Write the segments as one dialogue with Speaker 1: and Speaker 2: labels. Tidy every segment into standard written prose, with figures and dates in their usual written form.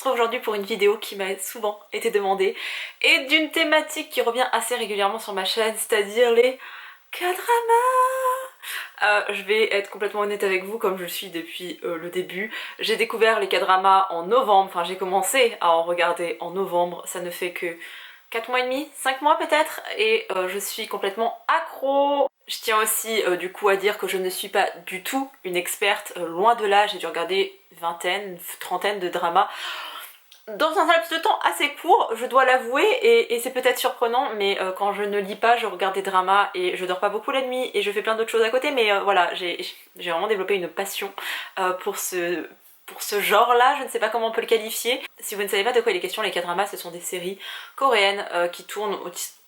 Speaker 1: retrouve aujourd'hui pour une vidéo qui m'a souvent été demandée et d'une thématique qui revient assez régulièrement sur ma chaîne, c'est-à-dire les K-dramas. Je vais être complètement honnête avec vous comme je le suis depuis le début. J'ai découvert les K-dramas en novembre, enfin j'ai commencé à en regarder en novembre, ça ne fait que 4 mois et demi, 5 mois peut-être, et je suis complètement accro. Je tiens aussi du coup à dire que je ne suis pas du tout une experte, loin de là, j'ai dû regarder vingtaine, trentaine de dramas dans un laps de temps assez court, je dois l'avouer, et c'est peut-être surprenant, mais quand je ne lis pas, je regarde des dramas et je dors pas beaucoup la nuit et je fais plein d'autres choses à côté, mais voilà, j'ai vraiment développé une passion pour ce genre-là, je ne sais pas comment on peut le qualifier. Si vous ne savez pas de quoi il est question, les K-dramas, ce sont des séries coréennes qui tournent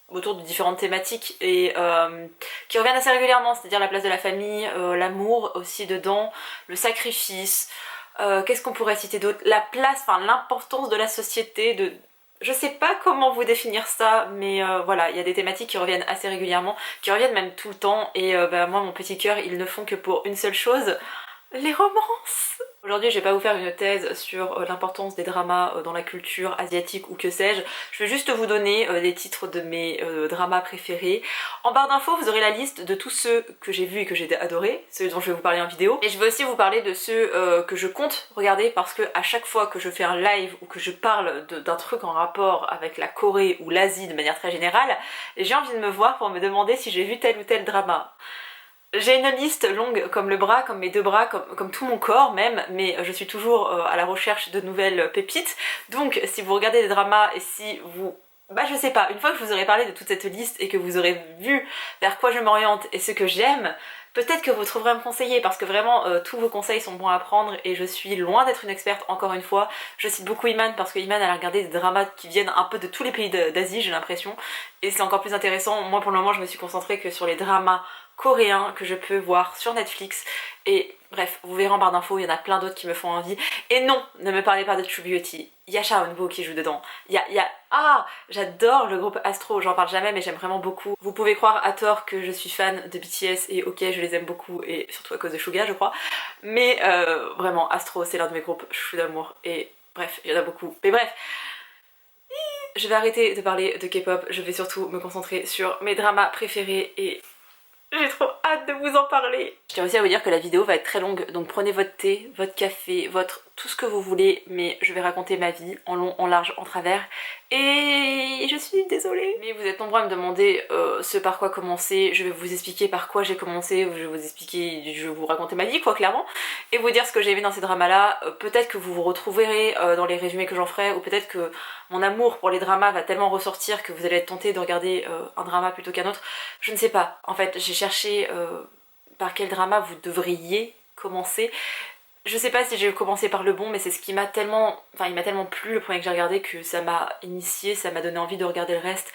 Speaker 1: autour de différentes thématiques et qui reviennent assez régulièrement, c'est-à-dire la place de la famille, l'amour aussi dedans, le sacrifice, qu'est-ce qu'on pourrait citer d'autre, la place, enfin l'importance de la société, de... Je sais pas comment vous définir ça, mais voilà, il y a des thématiques qui reviennent assez régulièrement, qui reviennent même tout le temps, et bah, moi mon petit cœur, ils ne font que pour une seule chose, les romances. Aujourd'hui je vais pas vous faire une thèse sur l'importance des dramas dans la culture asiatique ou que sais-je, je vais juste vous donner les titres de mes dramas préférés. En barre d'infos vous aurez la liste de tous ceux que j'ai vus et que j'ai adorés, ceux dont je vais vous parler en vidéo, et je vais aussi vous parler de ceux que je compte regarder parce que à chaque fois que je fais un live ou que je parle d'un truc en rapport avec la Corée ou l'Asie de manière très générale, j'ai envie de me voir pour me demander si j'ai vu tel ou tel drama. J'ai une liste longue comme le bras, comme mes deux bras, comme tout mon corps même, mais je suis toujours à la recherche de nouvelles pépites. Donc si vous regardez des dramas et si vous... Bah je sais pas, une fois que je vous aurai parlé de toute cette liste et que vous aurez vu vers quoi je m'oriente et ce que j'aime, peut-être que vous trouverez à me conseiller parce que vraiment tous vos conseils sont bons à prendre et je suis loin d'être une experte encore une fois. Je cite beaucoup Iman parce que Iman elle a regardé des dramas qui viennent un peu de tous les pays d'Asie j'ai l'impression et c'est encore plus intéressant. Moi pour le moment je me suis concentrée que sur les dramas coréens que je peux voir sur Netflix et bref vous verrez en barre d'infos il y en a plein d'autres qui me font envie et non ne me parlez pas de True Beauty, il y a Cha Eun-woo qui joue dedans, ah j'adore le groupe Astro, j'en parle jamais mais j'aime vraiment beaucoup. Vous pouvez croire à tort que je suis fan de BTS et ok je les aime beaucoup et surtout à cause de Suga je crois, mais vraiment Astro c'est l'un de mes groupes chouchous d'amour et bref il y en a beaucoup, mais bref. Je vais arrêter de parler de K-pop, je vais surtout me concentrer sur mes dramas préférés et j'ai trop hâte de vous en parler. Je tiens aussi à vous dire que la vidéo va être très longue, donc prenez votre thé, votre café, tout ce que vous voulez, mais je vais raconter ma vie en long, en large, en travers, et je suis désolée. Mais vous êtes nombreux à me demander ce par quoi commencer, je vais vous expliquer par quoi j'ai commencé, je vais vous expliquer, je vais vous raconter ma vie quoi clairement, et vous dire ce que j'ai aimé dans ces dramas là, peut-être que vous vous retrouverez dans les résumés que j'en ferai, ou peut-être que mon amour pour les dramas va tellement ressortir que vous allez être tenté de regarder un drama plutôt qu'un autre, je ne sais pas. En fait j'ai cherché par quel drama vous devriez commencer. Je sais pas si j'ai commencé par le bon mais c'est ce qui m'a tellement... Enfin il m'a tellement plu le premier que j'ai regardé que ça m'a initié, ça m'a donné envie de regarder le reste.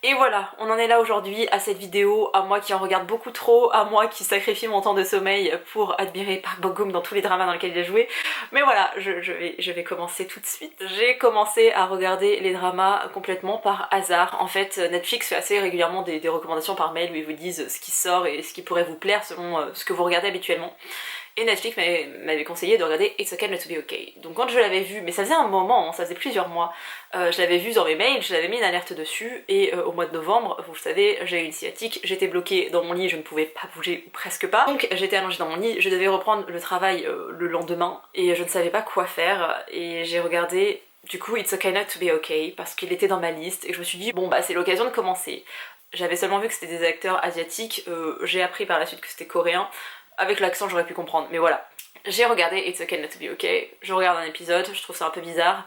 Speaker 1: Et voilà, on en est là aujourd'hui à cette vidéo, à moi qui en regarde beaucoup trop, à moi qui sacrifie mon temps de sommeil pour admirer Park Bo-gum dans tous les dramas dans lesquels il a joué. Mais voilà, je vais commencer tout de suite. J'ai commencé à regarder les dramas complètement par hasard. En fait, Netflix fait assez régulièrement des recommandations par mail où ils vous disent ce qui sort et ce qui pourrait vous plaire selon ce que vous regardez habituellement. Et Netflix m'avait conseillé de regarder It's Okay Not To Be Okay. Donc quand je l'avais vu, mais ça faisait un moment, ça faisait plusieurs mois, je l'avais vu dans mes mails, je l'avais mis une alerte dessus, et au mois de novembre, vous le savez, j'ai eu une sciatique, j'étais bloquée dans mon lit, je ne pouvais pas bouger, ou presque pas. Donc j'étais allongée dans mon lit, je devais reprendre le travail le lendemain, et je ne savais pas quoi faire, et j'ai regardé du coup It's Okay Not To Be Okay, parce qu'il était dans ma liste, et je me suis dit, bon bah c'est l'occasion de commencer. J'avais seulement vu que c'était des acteurs asiatiques, j'ai appris par la suite que c'était coréen. Avec l'accent j'aurais pu comprendre, mais voilà. J'ai regardé It's Okay Not To Be Okay, je regarde un épisode, je trouve ça un peu bizarre.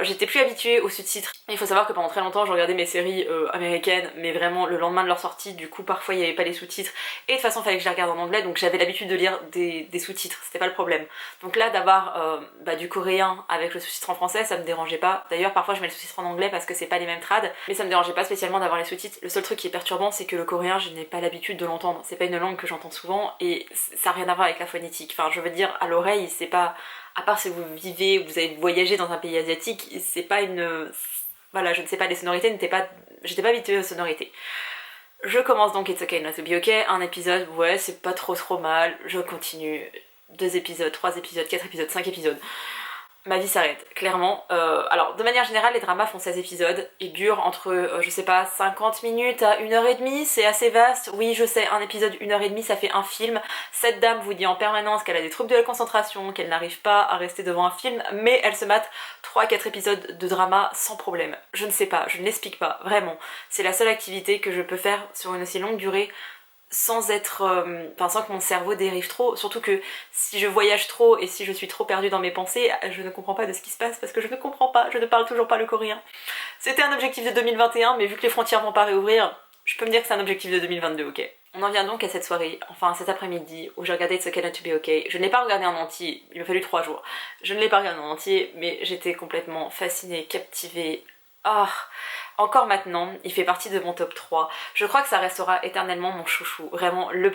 Speaker 1: J'étais plus habituée aux sous-titres. Il faut savoir que pendant très longtemps je regardais mes séries américaines, mais vraiment le lendemain de leur sortie, du coup parfois il n'y avait pas les sous-titres, et de toute façon il fallait que je les regarde en anglais, donc j'avais l'habitude de lire des sous-titres, c'était pas le problème. Donc là d'avoir du coréen avec le sous-titre en français, ça me dérangeait pas. D'ailleurs parfois je mets le sous-titre en anglais parce que c'est pas les mêmes trad, mais ça me dérangeait pas spécialement d'avoir les sous-titres. Le seul truc qui est perturbant c'est que le coréen je n'ai pas l'habitude de l'entendre, c'est pas une langue que j'entends souvent, et ça n'a rien à voir avec la phonétique. Enfin je veux dire à l'oreille c'est pas... À part si vous vivez, vous avez voyagé dans un pays asiatique, c'est pas une... Voilà, je ne sais pas, les sonorités n'étaient pas... J'étais pas habituée aux sonorités. Je commence donc It's Okay Not To Be Okay, un épisode, ouais, c'est pas trop mal, je continue. 2 épisodes, 3 épisodes, 4 épisodes, 5 épisodes. ma vie s'arrête, clairement. Alors, de manière générale, les dramas font 16 épisodes. Ils durent entre, je sais pas, 50 minutes à 1h30, c'est assez vaste. Oui, je sais, un épisode 1h30, ça fait un film. Cette dame vous dit en permanence qu'elle a des troubles de la concentration, qu'elle n'arrive pas à rester devant un film, mais elle se mate 3-4 épisodes de drama sans problème. Je ne sais pas, je ne l'explique pas, vraiment. C'est la seule activité que je peux faire sur une aussi longue durée sans être, sans que mon cerveau dérive trop, surtout que si je voyage trop et si je suis trop perdue dans mes pensées, je ne comprends pas de ce qui se passe parce que je ne comprends pas, je ne parle toujours pas le coréen. C'était un objectif de 2021, mais vu que les frontières vont pas réouvrir, je peux me dire que c'est un objectif de 2022, ok. On en vient donc à cette soirée, enfin cet après-midi, où j'ai regardé It's Okay Not To Be Okay. Je ne l'ai pas regardé en entier, il m'a fallu 3 jours. Je ne l'ai pas regardé en entier, mais j'étais complètement fascinée, captivée. Ah, encore maintenant, il fait partie de mon top 3. Je crois que ça restera éternellement mon chouchou. Vraiment le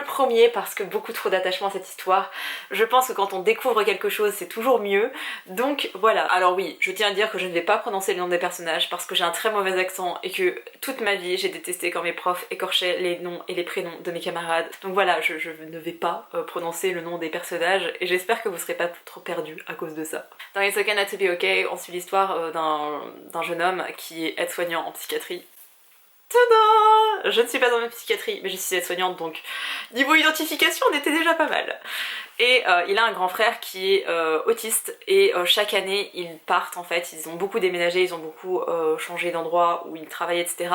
Speaker 1: premier parce que beaucoup trop d'attachement à cette histoire. Je pense que quand on découvre quelque chose, c'est toujours mieux. Donc voilà. Alors oui, je tiens à dire que je ne vais pas prononcer le nom des personnages parce que j'ai un très mauvais accent et que toute ma vie, j'ai détesté quand mes profs écorchaient les noms et les prénoms de mes camarades. Donc voilà, je ne vais pas prononcer le nom des personnages et j'espère que vous serez pas trop perdus à cause de ça. Dans It's Okay Not To Be Okay, on suit l'histoire d'un jeune homme qui est aide-soignant en psychiatrie. Tada! Je ne suis pas dans la psychiatrie, mais je suis aide-soignante, donc niveau identification, on était déjà pas mal. Et il a un grand frère qui est autiste, et chaque année, ils partent en fait, ils ont beaucoup déménagé, ils ont beaucoup changé d'endroit où ils travaillent, etc.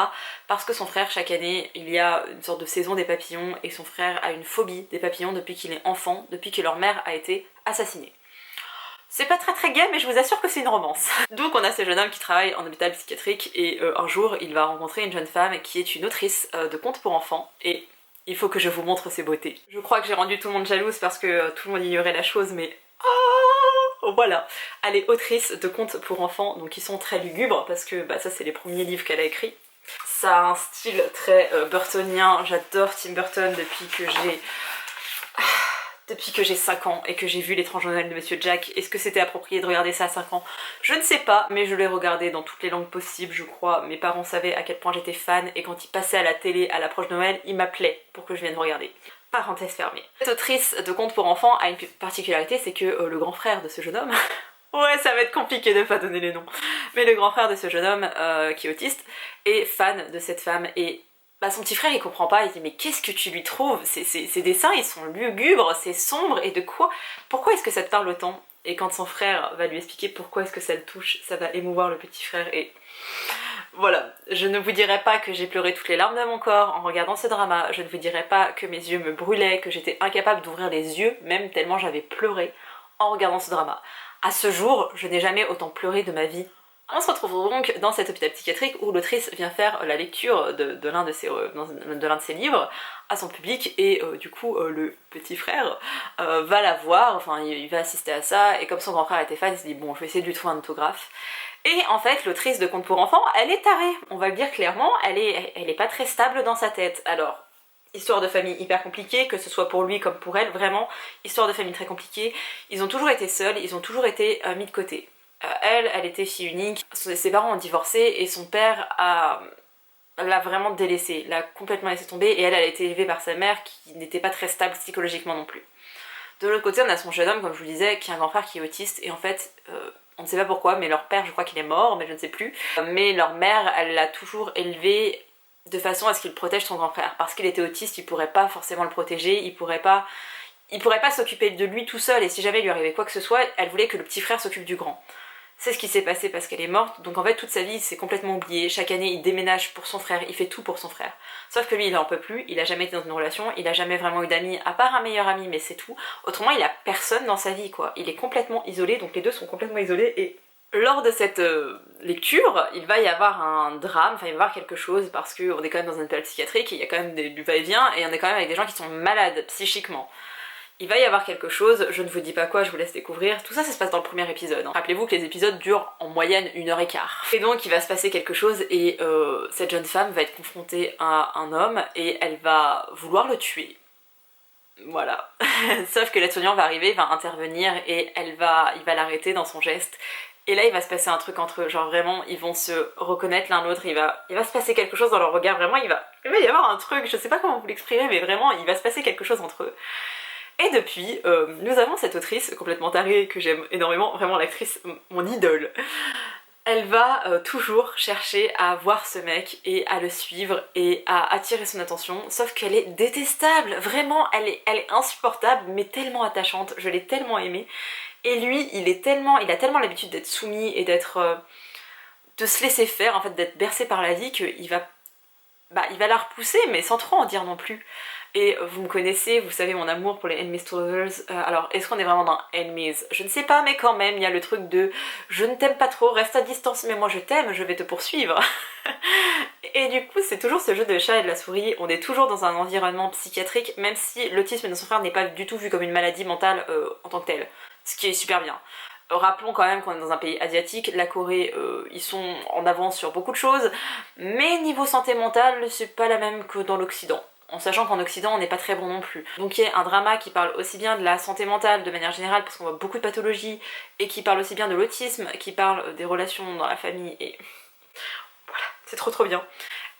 Speaker 1: Parce que son frère, chaque année, il y a une sorte de saison des papillons, et son frère a une phobie des papillons depuis qu'il est enfant, depuis que leur mère a été assassinée. C'est pas très gay, mais je vous assure que c'est une romance. Donc on a ce jeune homme qui travaille en hôpital psychiatrique et un jour il va rencontrer une jeune femme qui est une autrice de contes pour enfants et il faut que je vous montre ses beautés. Je crois que j'ai rendu tout le monde jalouse parce que tout le monde ignorait la chose, mais voilà, elle est autrice de contes pour enfants, donc ils sont très lugubres parce que ça c'est les premiers livres qu'elle a écrits. Ça a un style très burtonien, j'adore Tim Burton depuis que j'ai 5 ans et que j'ai vu L'étrange Noël de Monsieur Jack. Est-ce que c'était approprié de regarder ça à 5 ans? Je ne sais pas, mais je l'ai regardé dans toutes les langues possibles, je crois. Mes parents savaient à quel point j'étais fan et quand il passait à la télé à l'approche de Noël, ils m'appelaient pour que je vienne regarder. Parenthèse fermée. Cette autrice de contes pour enfants a une particularité, c'est que le grand frère de ce jeune homme... Ouais, ça va être compliqué de pas donner les noms. Mais le grand frère de ce jeune homme, qui est autiste, est fan de cette femme et... son petit frère il comprend pas, il dit mais qu'est-ce que tu lui trouves? Ces dessins ils sont lugubres, c'est sombre et de quoi? Pourquoi est-ce que ça te parle autant? Et quand son frère va lui expliquer pourquoi est-ce que ça le touche, ça va émouvoir le petit frère et... Voilà, je ne vous dirai pas que j'ai pleuré toutes les larmes de mon corps en regardant ce drama, je ne vous dirai pas que mes yeux me brûlaient, que j'étais incapable d'ouvrir les yeux, même tellement j'avais pleuré en regardant ce drama. À ce jour, je n'ai jamais autant pleuré de ma vie. On se retrouve donc dans cet hôpital psychiatrique où l'autrice vient faire la lecture de l'un de ses livres à son public et du coup le petit frère va la voir, enfin il va assister à ça et comme son grand frère était fan, il se dit bon je vais essayer de lui trouver un autographe. Et en fait l'autrice de contes pour enfants, elle est tarée, on va le dire clairement, elle est pas très stable dans sa tête. Alors histoire de famille hyper compliquée, que ce soit pour lui comme pour elle, vraiment histoire de famille très compliquée, ils ont toujours été seuls, ils ont toujours été mis de côté. Elle était fille unique, ses parents ont divorcé et son père l'a vraiment délaissée, l'a complètement laissée tomber et elle a été élevée par sa mère qui n'était pas très stable psychologiquement non plus. De l'autre côté on a son jeune homme comme je vous disais qui a un grand frère qui est autiste et en fait on ne sait pas pourquoi mais leur père je crois qu'il est mort mais je ne sais plus, mais leur mère elle l'a toujours élevé de façon à ce qu'il protège son grand frère parce qu'il était autiste, il pourrait pas forcément le protéger, il pourrait pas s'occuper de lui tout seul et si jamais il lui arrivait quoi que ce soit, elle voulait que le petit frère s'occupe du grand. C'est ce qui s'est passé parce qu'elle est morte, donc en fait toute sa vie il s'est complètement oublié, chaque année il déménage pour son frère, il fait tout pour son frère. Sauf que lui il en peut plus, il a jamais été dans une relation, il a jamais vraiment eu d'amis, à part un meilleur ami mais c'est tout. Autrement il a personne dans sa vie quoi, il est complètement isolé, donc les deux sont complètement isolés et... Lors de cette lecture, il va y avoir un drame, enfin il va y avoir quelque chose parce qu'on est quand même dans un hôpital psychiatrique, il y a quand même du va-et-vient et on est quand même avec des gens qui sont malades psychiquement. Il va y avoir quelque chose, je ne vous dis pas quoi, je vous laisse découvrir. Tout ça, ça se passe dans le premier épisode. Rappelez-vous que les épisodes durent en moyenne 1h15. Et donc il va se passer quelque chose et cette jeune femme va être confrontée à un homme et elle va vouloir le tuer. Voilà. Sauf que l'aide-soignant va arriver, va intervenir et il va l'arrêter dans son geste. Et là il va se passer un truc entre eux, genre vraiment ils vont se reconnaître l'un l'autre, il va se passer quelque chose dans leur regard, vraiment il va y avoir un truc, je sais pas comment vous l'exprimer mais vraiment il va se passer quelque chose entre eux. Et depuis, nous avons cette autrice complètement tarée que j'aime énormément, vraiment l'actrice, mon idole. Elle va toujours chercher à voir ce mec et à le suivre et à attirer son attention, sauf qu'elle est détestable, vraiment, elle est insupportable mais tellement attachante, je l'ai tellement aimée. Et lui, il a tellement l'habitude d'être soumis et d'être... de se laisser faire, en fait, d'être bercé par la vie qu'il va... il va la repousser mais sans trop en dire non plus. Et vous me connaissez, vous savez mon amour pour les enemies to lovers. Alors, est-ce qu'on est vraiment dans enemies? Je ne sais pas, mais quand même, il y a le truc de je ne t'aime pas trop, reste à distance, mais moi je t'aime, je vais te poursuivre. Et du coup, c'est toujours ce jeu de chat et de la souris. On est toujours dans un environnement psychiatrique, même si l'autisme de son frère n'est pas du tout vu comme une maladie mentale en tant que telle. Ce qui est super bien. Rappelons quand même qu'on est dans un pays asiatique, la Corée, ils sont en avance sur beaucoup de choses, mais niveau santé mentale, c'est pas la même que dans l'Occident. En sachant qu'en Occident on n'est pas très bon non plus. Donc il y a un drama qui parle aussi bien de la santé mentale de manière générale parce qu'on voit beaucoup de pathologies et qui parle aussi bien de l'autisme, qui parle des relations dans la famille et voilà, c'est trop bien.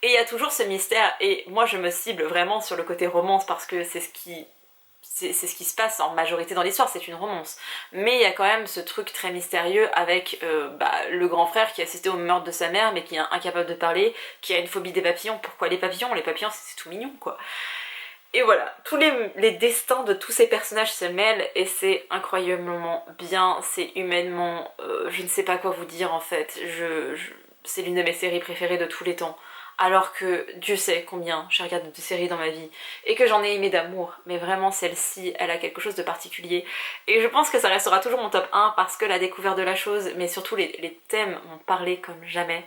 Speaker 1: Et il y a toujours ce mystère et moi je me cible vraiment sur le côté romance parce que c'est ce qui se passe en majorité dans l'histoire, c'est une romance. Mais il y a quand même ce truc très mystérieux avec le grand frère qui a assisté au meurtre de sa mère mais qui est incapable de parler, qui a une phobie des papillons. Pourquoi les papillons? Les papillons c'est tout mignon quoi. Et voilà, tous les destins de tous ces personnages se mêlent et c'est incroyablement bien, c'est humainement... je ne sais pas quoi vous dire en fait, c'est l'une de mes séries préférées de tous les temps. Alors que Dieu sait combien j'ai regardé de séries dans ma vie et que j'en ai aimé d'amour, mais vraiment celle-ci, elle a quelque chose de particulier. Et je pense que ça restera toujours mon top 1 parce que la découverte de la chose, mais surtout les thèmes m'ont parlé comme jamais.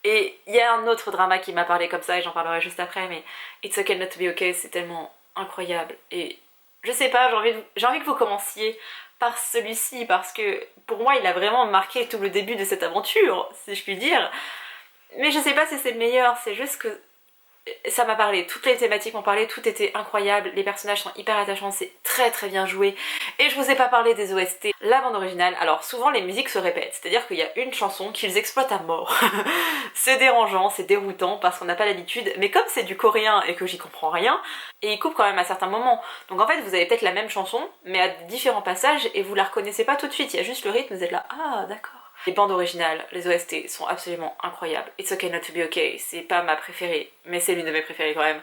Speaker 1: Et il y a un autre drama qui m'a parlé comme ça et j'en parlerai juste après, mais It's Okay Not To Be Okay, c'est tellement incroyable. Et je sais pas, j'ai envie que vous commenciez par celui-ci parce que pour moi il a vraiment marqué tout le début de cette aventure, si je puis dire. Mais je sais pas si c'est le meilleur, c'est juste que ça m'a parlé, toutes les thématiques m'ont parlé, tout était incroyable, les personnages sont hyper attachants, c'est très bien joué. Et je vous ai pas parlé des OST, la bande originale, alors souvent les musiques se répètent, c'est-à-dire qu'il y a une chanson qu'ils exploitent à mort. C'est dérangeant, c'est déroutant parce qu'on n'a pas l'habitude, mais comme c'est du coréen et que j'y comprends rien, et ils coupent quand même à certains moments. Donc en fait vous avez peut-être la même chanson, mais à différents passages et vous la reconnaissez pas tout de suite, il y a juste le rythme, vous êtes là, ah d'accord. Les bandes originales, les OST sont absolument incroyables. It's Okay Not To Be Okay, c'est pas ma préférée, mais c'est l'une de mes préférées quand même.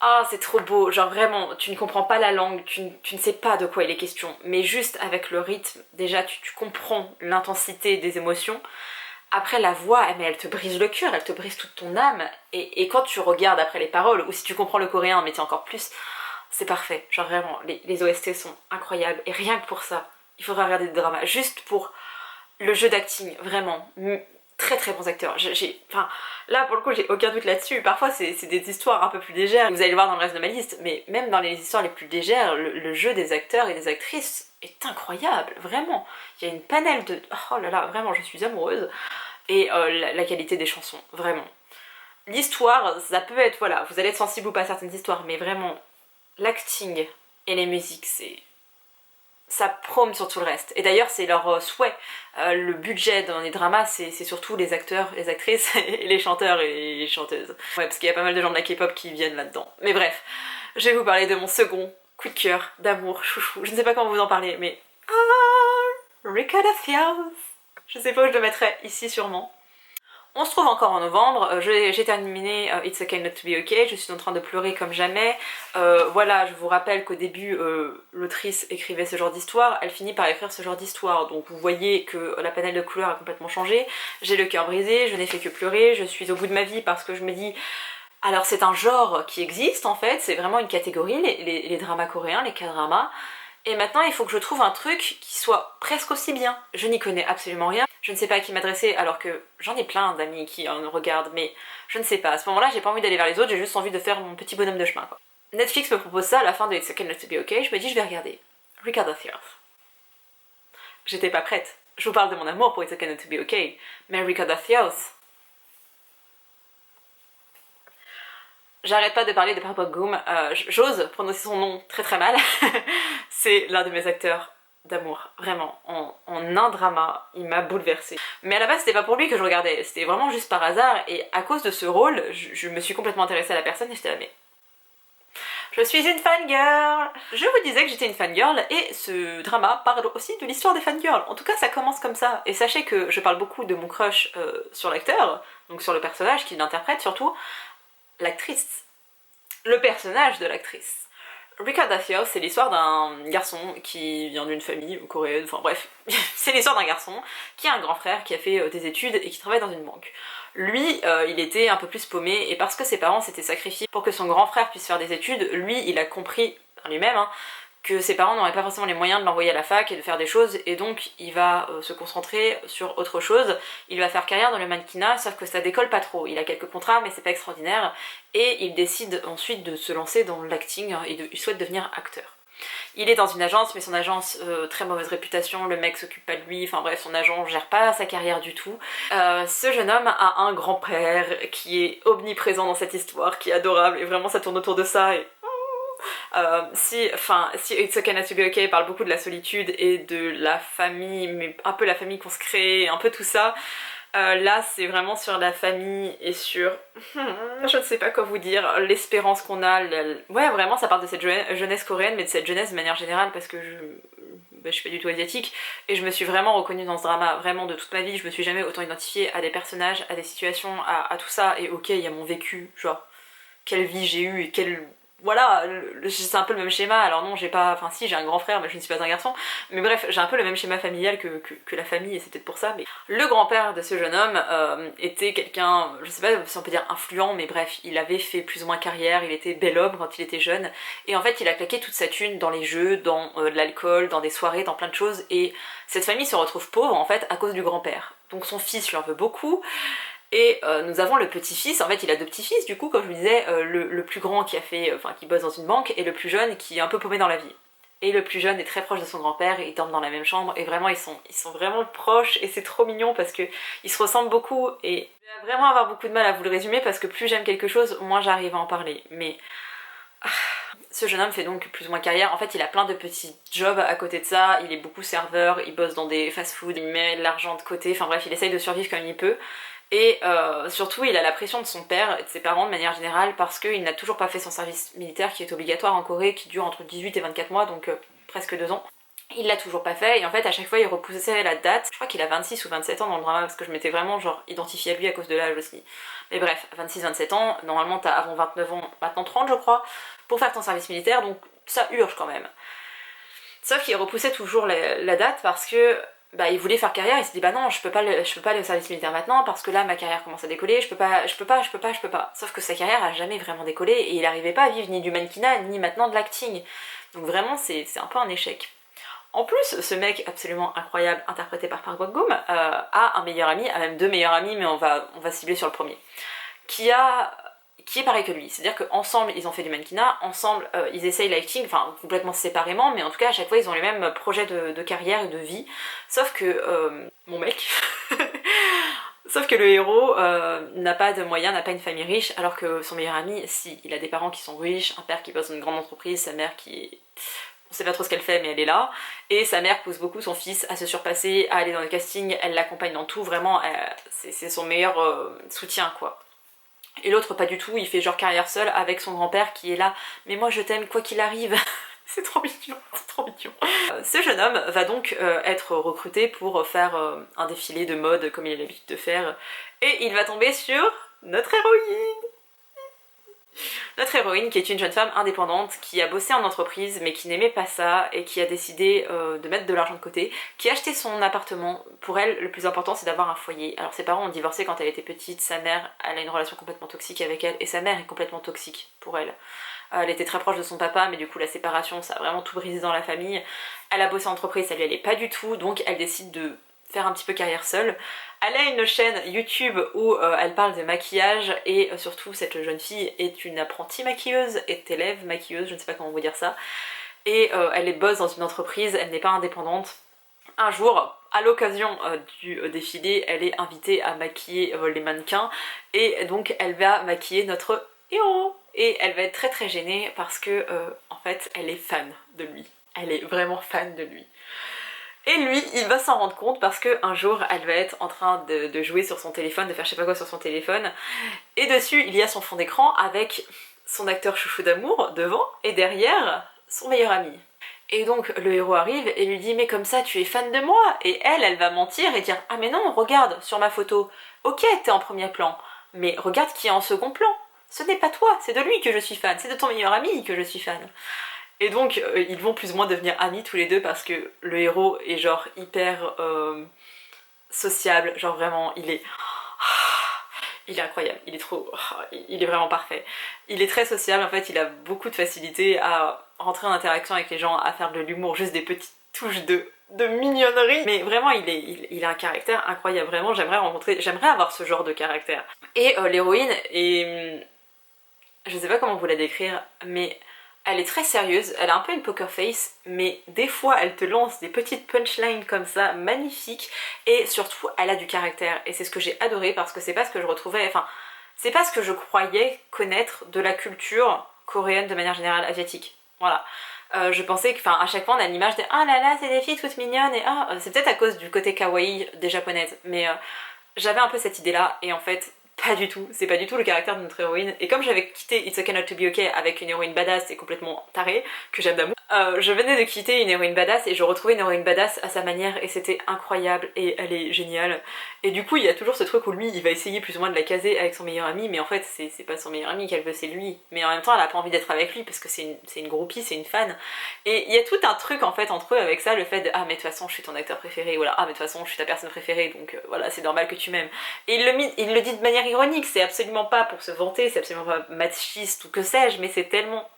Speaker 1: Ah, c'est trop beau, genre vraiment, tu ne comprends pas la langue, tu ne sais pas de quoi il est question, mais juste avec le rythme, déjà tu comprends l'intensité des émotions. Après la voix, mais elle te brise le cœur, elle te brise toute ton âme, et quand tu regardes après les paroles, ou si tu comprends le coréen, mais t'es encore plus, c'est parfait. Genre vraiment, les OST sont incroyables, et rien que pour ça, il faudra regarder des dramas, juste pour... le jeu d'acting, vraiment, très bons acteurs. Enfin, là pour le coup j'ai aucun doute là-dessus. Parfois c'est des histoires un peu plus légères, vous allez le voir dans le reste de ma liste, mais même dans les histoires les plus légères, le jeu des acteurs et des actrices est incroyable, vraiment. Il y a une panel de... oh là là, vraiment je suis amoureuse. Et la qualité des chansons, vraiment. L'histoire, ça peut être, voilà, vous allez être sensible ou pas à certaines histoires, mais vraiment, l'acting et les musiques, ça prône sur tout le reste. Et d'ailleurs c'est leur souhait. Le budget dans les dramas c'est surtout les acteurs, les actrices et les chanteurs et les chanteuses. Ouais, parce qu'il y a pas mal de gens de la K-pop qui viennent là-dedans. Mais bref, je vais vous parler de mon second coup de cœur, d'amour, chouchou. Je ne sais pas comment vous en parler, mais... ah, Ricotta Fields. Je sais pas où je le mettrai, ici sûrement. On se trouve encore en novembre, j'ai terminé It's Okay Not To Be Okay, je suis en train de pleurer comme jamais. Voilà, je vous rappelle qu'au début, l'autrice écrivait ce genre d'histoire, elle finit par écrire ce genre d'histoire, donc vous voyez que la panel de couleurs a complètement changé, j'ai le cœur brisé, je n'ai fait que pleurer, je suis au bout de ma vie parce que je me dis... alors c'est un genre qui existe en fait, c'est vraiment une catégorie, les dramas coréens, les K-dramas. Et maintenant il faut que je trouve un truc qui soit presque aussi bien. Je n'y connais absolument rien, je ne sais pas à qui m'adresser alors que j'en ai plein d'amis qui en regardent, mais je ne sais pas. À ce moment-là j'ai pas envie d'aller vers les autres, j'ai juste envie de faire mon petit bonhomme de chemin quoi. Netflix me propose ça à la fin de It's Okay Not To Be Okay, je me dis je vais regarder. Ricotta Fields. J'étais pas prête. Je vous parle de mon amour pour It's Okay Not To Be Okay, mais Ricotta Fields... j'arrête pas de parler de Park Bo-gum, j'ose prononcer son nom très mal. C'est l'un de mes acteurs d'amour, vraiment, en un drama, il m'a bouleversée. Mais à la base c'était pas pour lui que je regardais, c'était vraiment juste par hasard, et à cause de ce rôle, je me suis complètement intéressée à la personne et j'étais là mais... Je suis une fangirl. Je vous disais que j'étais une fangirl et ce drama parle aussi de l'histoire des fangirls. En tout cas, ça commence comme ça. Et sachez que je parle beaucoup de mon crush sur l'acteur, donc sur le personnage qui l'interprète surtout, l'actrice. Le personnage de l'actrice. Rika Dafio, c'est l'histoire d'un garçon qui vient d'une famille coréenne, enfin bref, c'est l'histoire d'un garçon qui a un grand frère qui a fait des études et qui travaille dans une banque. Lui, il était un peu plus paumé et parce que ses parents s'étaient sacrifiés pour que son grand frère puisse faire des études, lui, il a compris par lui-même que ses parents n'auraient pas forcément les moyens de l'envoyer à la fac et de faire des choses, et donc il va se concentrer sur autre chose. Il va faire carrière dans le mannequinat, sauf que ça décolle pas trop. Il a quelques contrats, mais c'est pas extraordinaire, et il décide ensuite de se lancer dans l'acting, et il souhaite devenir acteur. Il est dans une agence, mais son agence, très mauvaise réputation, le mec s'occupe pas de lui, enfin bref, son agent gère pas sa carrière du tout. Ce jeune homme a un grand-père qui est omniprésent dans cette histoire, qui est adorable, et vraiment ça tourne autour de ça, et si It's Okay Not To Be Okay parle beaucoup de la solitude et de la famille, mais un peu la famille qu'on se crée, un peu tout ça, là c'est vraiment sur la famille et sur, je ne sais pas quoi vous dire, l'espérance qu'on a, ouais vraiment ça parle de cette jeunesse coréenne, mais de cette jeunesse de manière générale parce que je suis pas du tout asiatique et je me suis vraiment reconnue dans ce drama, vraiment de toute ma vie, je me suis jamais autant identifiée à des personnages, à des situations, à tout ça, et ok il y a mon vécu, genre quelle vie j'ai eue et quelle... Voilà, c'est un peu le même schéma, alors non j'ai pas, enfin si j'ai un grand frère mais je ne suis pas un garçon, mais bref j'ai un peu le même schéma familial que la famille et c'est peut-être pour ça, mais le grand-père de ce jeune homme était quelqu'un, je sais pas si on peut dire influent, mais bref, il avait fait plus ou moins carrière, il était bel homme quand il était jeune, et en fait il a claqué toute sa thune dans les jeux, dans de l'alcool, dans des soirées, dans plein de choses, et cette famille se retrouve pauvre en fait à cause du grand-père. Donc son fils lui en veut beaucoup, et nous avons le petit-fils, en fait il a deux petits-fils du coup, comme je vous disais, le plus grand qui bosse dans une banque, et le plus jeune qui est un peu paumé dans la vie. Et le plus jeune est très proche de son grand-père, et ils dorment dans la même chambre, et vraiment ils sont vraiment proches, et c'est trop mignon parce que ils se ressemblent beaucoup, et je vais vraiment avoir beaucoup de mal à vous le résumer parce que plus j'aime quelque chose, moins j'arrive à en parler, mais... Ce jeune homme fait donc plus ou moins carrière, en fait il a plein de petits jobs à côté de ça, il est beaucoup serveur, il bosse dans des fast-food, il met de l'argent de côté, enfin bref il essaye de survivre comme il peut. Et surtout il a la pression de son père et de ses parents de manière générale parce qu'il n'a toujours pas fait son service militaire qui est obligatoire en Corée, qui dure entre 18 et 24 mois, donc presque 2 ans. Il l'a toujours pas fait, et en fait à chaque fois il repoussait la date. Je crois qu'il a 26 ou 27 ans dans le drama parce que je m'étais vraiment genre identifiée à lui à cause de l'âge aussi. Mais bref, 26-27 ans, normalement t'as avant 29 ans, maintenant 30 je crois, pour faire ton service militaire, donc ça urge quand même. Sauf qu'il repoussait toujours la date parce que bah, il voulait faire carrière, il s'est dit bah non je peux pas aller au service militaire maintenant parce que là ma carrière commence à décoller, je peux pas. Sauf que sa carrière a jamais vraiment décollé et il arrivait pas à vivre ni du mannequinat ni maintenant de l'acting. Donc vraiment c'est un peu un échec. En plus, ce mec absolument incroyable, interprété par Park Bo-gum, a un meilleur ami, a même deux meilleurs amis, mais on va cibler sur le premier, qui est pareil que lui, c'est-à-dire qu'ensemble ils ont fait du mannequinat, ensemble ils essayent l'acting, enfin complètement séparément, mais en tout cas à chaque fois ils ont les mêmes projets de carrière et de vie, sauf que mon mec, sauf que le héros n'a pas de moyens, n'a pas une famille riche, alors que son meilleur ami, si, il a des parents qui sont riches, un père qui bosse dans une grande entreprise, sa mère qui est... On sait pas trop ce qu'elle fait mais elle est là, et sa mère pousse beaucoup son fils à se surpasser, à aller dans le casting, elle l'accompagne dans tout, vraiment c'est son meilleur soutien quoi. Et l'autre pas du tout, il fait genre carrière seul avec son grand-père qui est là, mais moi je t'aime quoi qu'il arrive. C'est trop mignon, c'est trop mignon. Ce jeune homme va donc être recruté pour faire un défilé de mode comme il a l'habitude de faire, et il va tomber sur notre héroïne. Notre héroïne qui est une jeune femme indépendante qui a bossé en entreprise mais qui n'aimait pas ça et qui a décidé de mettre de l'argent de côté, qui a acheté son appartement. Pour elle, le plus important c'est d'avoir un foyer. Alors ses parents ont divorcé quand elle était petite, sa mère elle a une relation complètement toxique avec elle et sa mère est complètement toxique pour elle. Elle était très proche de son papa mais du coup la séparation ça a vraiment tout brisé dans la famille. Elle a bossé en entreprise, ça lui allait pas du tout, donc elle décide de faire un petit peu carrière seule. Elle a une chaîne YouTube où elle parle de maquillage et surtout cette jeune fille est une apprentie maquilleuse, est élève maquilleuse, je ne sais pas comment vous dire ça, et elle est boss dans une entreprise, elle n'est pas indépendante. Un jour, à l'occasion du défilé, elle est invitée à maquiller les mannequins et donc elle va maquiller notre héros. Et elle va être très très gênée parce que en fait elle est fan de lui, elle est vraiment fan de lui. Et lui, il va s'en rendre compte parce qu'un jour, elle va être en train de jouer sur son téléphone, de faire je sais pas quoi sur son téléphone, et dessus, il y a son fond d'écran avec son acteur chouchou d'amour devant et derrière son meilleur ami. Et donc le héros arrive et lui dit mais comme ça tu es fan de moi, et elle va mentir et dire ah mais non regarde sur ma photo, ok t'es en premier plan, mais regarde qui est en second plan, ce n'est pas toi, c'est de lui que je suis fan, c'est de ton meilleur ami que je suis fan. Et donc ils vont plus ou moins devenir amis tous les deux parce que le héros est genre hyper sociable, genre vraiment il est incroyable, il est trop... il est vraiment parfait. Il est très sociable, en fait, il a beaucoup de facilité à rentrer en interaction avec les gens, à faire de l'humour, juste des petites touches de mignonnerie. Mais vraiment, il a un caractère incroyable, vraiment, j'aimerais avoir ce genre de caractère. Et l'héroïne est... je sais pas comment vous la décrire, mais elle est très sérieuse, elle a un peu une poker face, mais des fois elle te lance des petites punchlines comme ça, magnifiques, et surtout elle a du caractère, et c'est ce que j'ai adoré parce que c'est pas ce que je retrouvais, enfin, c'est pas ce que je croyais connaître de la culture coréenne de manière générale, asiatique, voilà. Je pensais que, enfin, à chaque fois on a l'image de ah là là, c'est des filles toutes mignonnes, et ah, c'est peut-être à cause du côté kawaii des japonaises, mais j'avais un peu cette idée là, et en fait, pas du tout, c'est pas du tout le caractère de notre héroïne. Et comme j'avais quitté It's Okay Not To Be Okay avec une héroïne badass et complètement tarée, que j'aime d'amour, je venais de quitter une héroïne badass et je retrouvais une héroïne badass à sa manière et c'était incroyable et elle est géniale. Et du coup il y a toujours ce truc où lui il va essayer plus ou moins de la caser avec son meilleur ami, mais en fait c'est pas son meilleur ami qu'elle veut, c'est lui. Mais en même temps elle a pas envie d'être avec lui parce que c'est une groupie, c'est une fan. Et il y a tout un truc en fait entre eux avec ça, le fait de ah mais de toute façon je suis ton acteur préféré, ou là ah mais de toute façon je suis ta personne préférée donc voilà c'est normal que tu m'aimes. Et il le dit de manière ironique, c'est absolument pas pour se vanter, c'est absolument pas machiste ou que sais-je, mais c'est tellement...